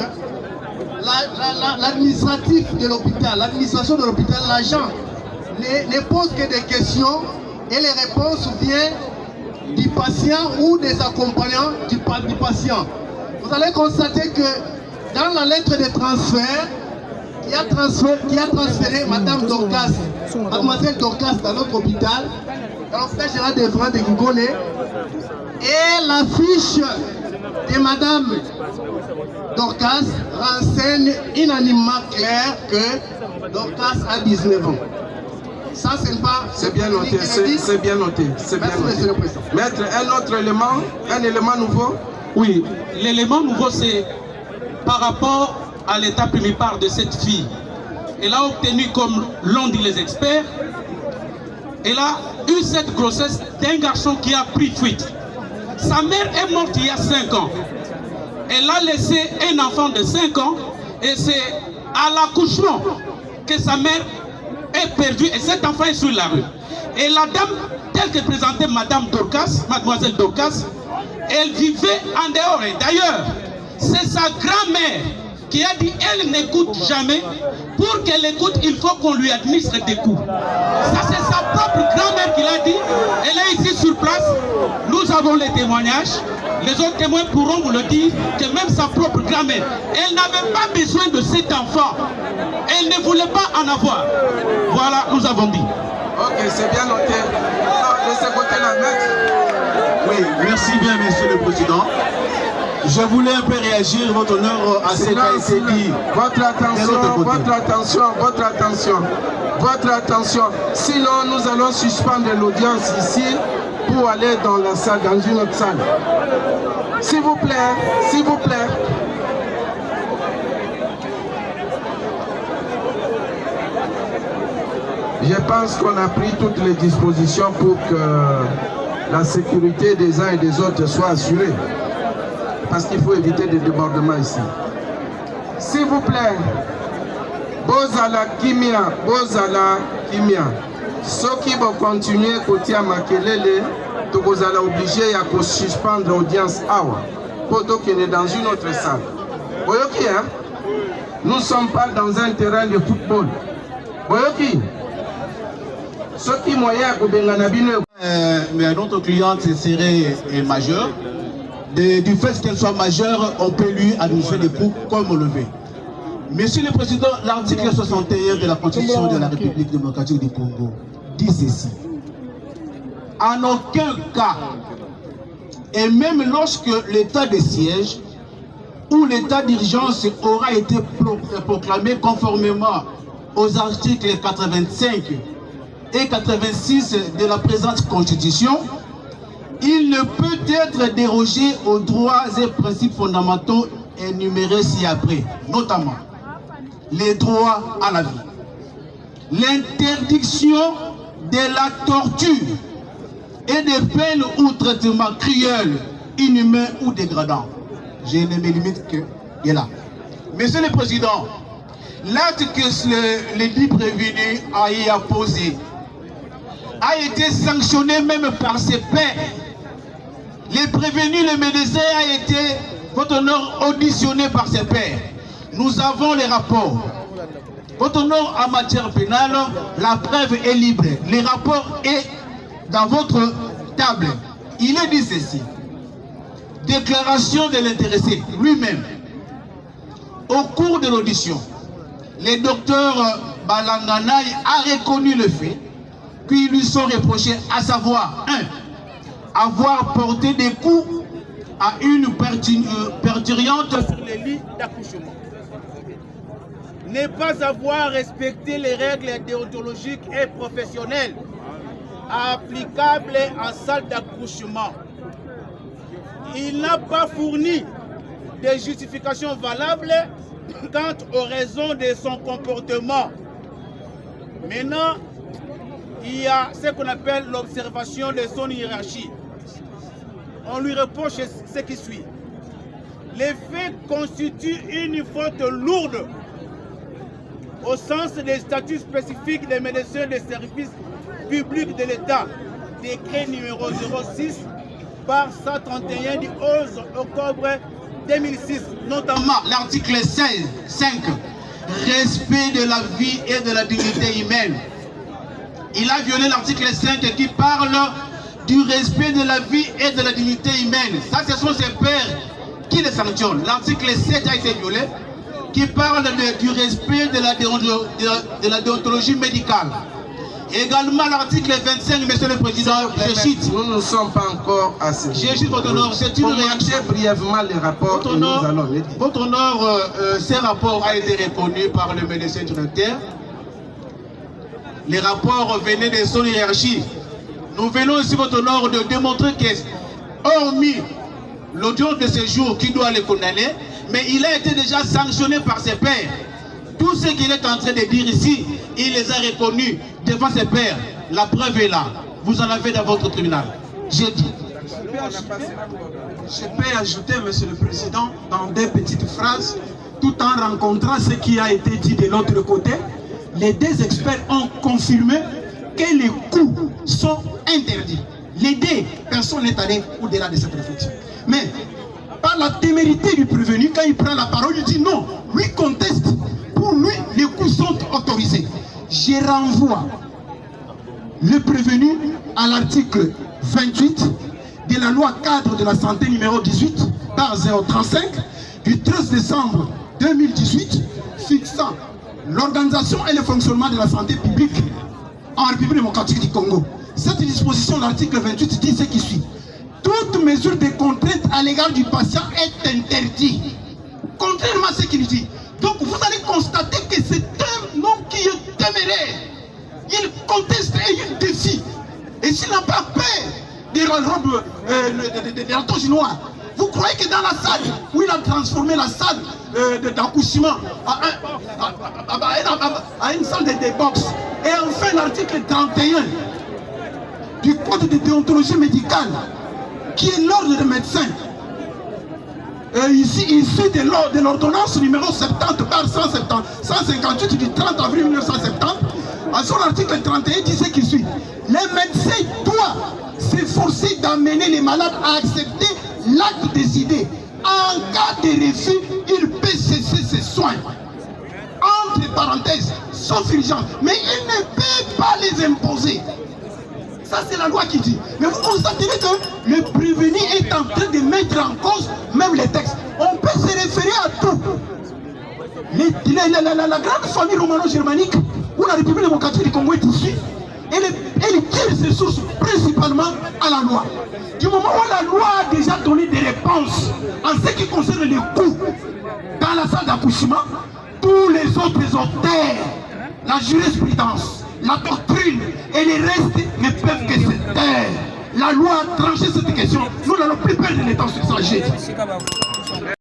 l'administratif de l'hôpital, l'administration de l'hôpital, l'agent ne pose que des questions et les réponses viennent du patient ou des accompagnants du patient. Vous allez constater que dans la lettre de transfert, qui a transféré Madame Dorcas, Mademoiselle Dorcas dans notre hôpital, dans l'hôpital général des Vrais de Gingolé, et la fiche de Madame Dorcas renseigne unanimement clair que Dorcas a 19 ans. Ça, c'est pas... C'est bien noté, c'est bien noté. Merci, Monsieur le Président. Maître, un autre élément, un élément nouveau? Oui, l'élément nouveau, c'est par rapport à l'état primipare de cette fille. Elle a obtenu, comme l'ont dit les experts, elle a eu cette grossesse d'un garçon qui a pris fuite. Sa mère est morte il y a 5 ans. Elle a laissé un enfant de 5 ans et c'est à l'accouchement que sa mère est perdu et cet enfant est sur la rue. Et la dame, telle que présentait Madame Dorcas, Mademoiselle Dorcas, elle vivait en dehors. Et d'ailleurs, c'est sa grand-mère qui a dit elle n'écoute jamais. Pour qu'elle écoute, il faut qu'on lui administre des coups. Ça, c'est sa propre grand-mère qui l'a dit. Elle est ici sur place. Nous avons les témoignages. Les autres témoins pourront vous le dire que même sa propre grand-mère, elle n'avait pas besoin de cet enfant. Elle ne voulait pas en avoir. Voilà, nous avons dit. Ok, c'est bien noté. Laissez voter la maître. Oui, merci bien, Monsieur le Président. Je voulais un peu réagir, votre honneur, à ce qui a été dit. Votre attention. Sinon, nous allons suspendre l'audience ici pour aller dans la salle, dans une autre salle. S'il vous plaît. Je pense qu'on a pris toutes les dispositions pour que la sécurité des uns et des autres soit assurée. Parce qu'il faut éviter des débordements ici. S'il vous plaît, Bozala Kimia. Ceux qui vont continuer côté à Makelele, vous allez obligé à suspendre l'audience awa. Pour qu'il est dans une autre salle. Vous voyez, hein? Nous ne sommes pas dans un terrain de football. Vous voyez, ceux qui moyens mais notre cliente serait majeure. Du fait qu'elle soit majeure, on peut lui administrer des coups comme on le veut. Monsieur le Président, l'article 61 de la Constitution de la République démocratique du Congo dit ceci. En aucun cas, et même lorsque l'état de siège ou l'état d'urgence aura été proclamé conformément aux articles 85 et 86 de la présente Constitution, il ne peut être dérogé aux droits et principes fondamentaux énumérés ci-après, notamment les droits à la vie, l'interdiction de la torture et des peines ou traitements cruels, inhumains ou dégradants. Je ne me limite que là. Monsieur le Président, l'acte que le dit prévenu a posé a été sanctionné même par ses pairs. Les prévenus, le médecin a été, votre honneur, auditionné par ses pairs. Nous avons les rapports. Votre honneur, en matière pénale, la preuve est libre. Le rapport est dans votre table. Il est dit ceci. Déclaration de l'intéressé lui-même. Au cours de l'audition, le docteur Balanganaï a reconnu le fait qu'ils lui sont reprochés, à savoir 1. Avoir porté des coups à une parturiente sur les lits d'accouchement. Ne pas avoir respecté les règles déontologiques et professionnelles applicables en salle d'accouchement. Il n'a pas fourni des justifications valables quant aux raisons de son comportement. Maintenant, il y a ce qu'on appelle l'observation de son hiérarchie. On lui reproche ce qui suit. Les faits constituent une faute lourde au sens des statuts spécifiques des médecins des services publics de l'État, décret numéro 06 par 131 du 11 octobre 2006, notamment l'article 16, 5, respect de la vie et de la dignité humaine. Il a violé l'article 5 qui parle du respect de la vie et de la dignité humaine. Ça, ce sont ses pairs qui le sanctionnent. L'article 7 a été violé, qui parle du respect de la déontologie médicale. Également l'article 25, Monsieur le Président, je cite. Nous ne sommes pas encore à ce niveau. Je cite, votre honneur, c'est une réaction. Brièvement les rapports que nous allons les dire. Votre honneur, ces rapports a été reconnu par le médecin traiteur. Les rapports venaient de son hiérarchie. Nous venons ici, votre honneur, de démontrer que, hormis l'audience de ce jour qui doit les condamner, mais il a été déjà sanctionné par ses pairs. Tout ce qu'il est en train de dire ici, il les a reconnus devant ses pairs. La preuve est là. Vous en avez dans votre tribunal. J'ai dit. Je peux ajouter, Monsieur le Président, dans des petites phrases, tout en rencontrant ce qui a été dit de l'autre côté, les deux experts ont confirmé que les coups sont interdits. Les deux, personne n'est allé au-delà de cette réflexion. Mais par la témérité du prévenu, quand il prend la parole, il dit non, lui conteste. Pour lui, les coups sont autorisés. Je renvoie le prévenu à l'article 28 de la loi cadre de la santé numéro 18 par 035 du 13 décembre 2018 fixant l'organisation et le fonctionnement de la santé publique en République démocratique du Congo. Cette disposition, l'article 28, dit ce qui suit. Toute mesure de contrainte à l'égard du patient est interdite. Contrairement à ce qu'il dit. Donc vous allez constater que c'est un homme qui est téméraire. Il conteste et il défie. Et s'il n'a pas peur des robes des râteaux chinois, vous croyez que dans la salle où il a transformé la salle d'accouchement à une salle de boxe, et enfin l'article 31 du code de déontologie médicale, qui est l'ordre des médecins, ici issu de l'ordonnance numéro 70 par 158 du 30 avril 1970, à son article 31 dit ce qui suit. Les médecins doivent s'efforcer d'amener les malades à accepter l'acte décidé. En cas de refus, il peut cesser ses soins. Entre parenthèses, sauf urgence. Mais il ne peut pas les imposer. Ça, c'est la loi qui dit. Mais vous constaterez que le prévenu est en train de mettre en cause même les textes. On peut se référer à tout. La grande famille romano-germanique, où la République démocratique du Congo est issue, elle tire ses sources principalement à la loi. Du moment où la loi a déjà donné des réponses en ce qui concerne les coûts dans la salle d'accouchement, tous les autres auteurs, la jurisprudence, la doctrine et les restes ne peuvent que se taire. La loi a tranché cette question. Nous n'allons plus perdre le temps sur ça.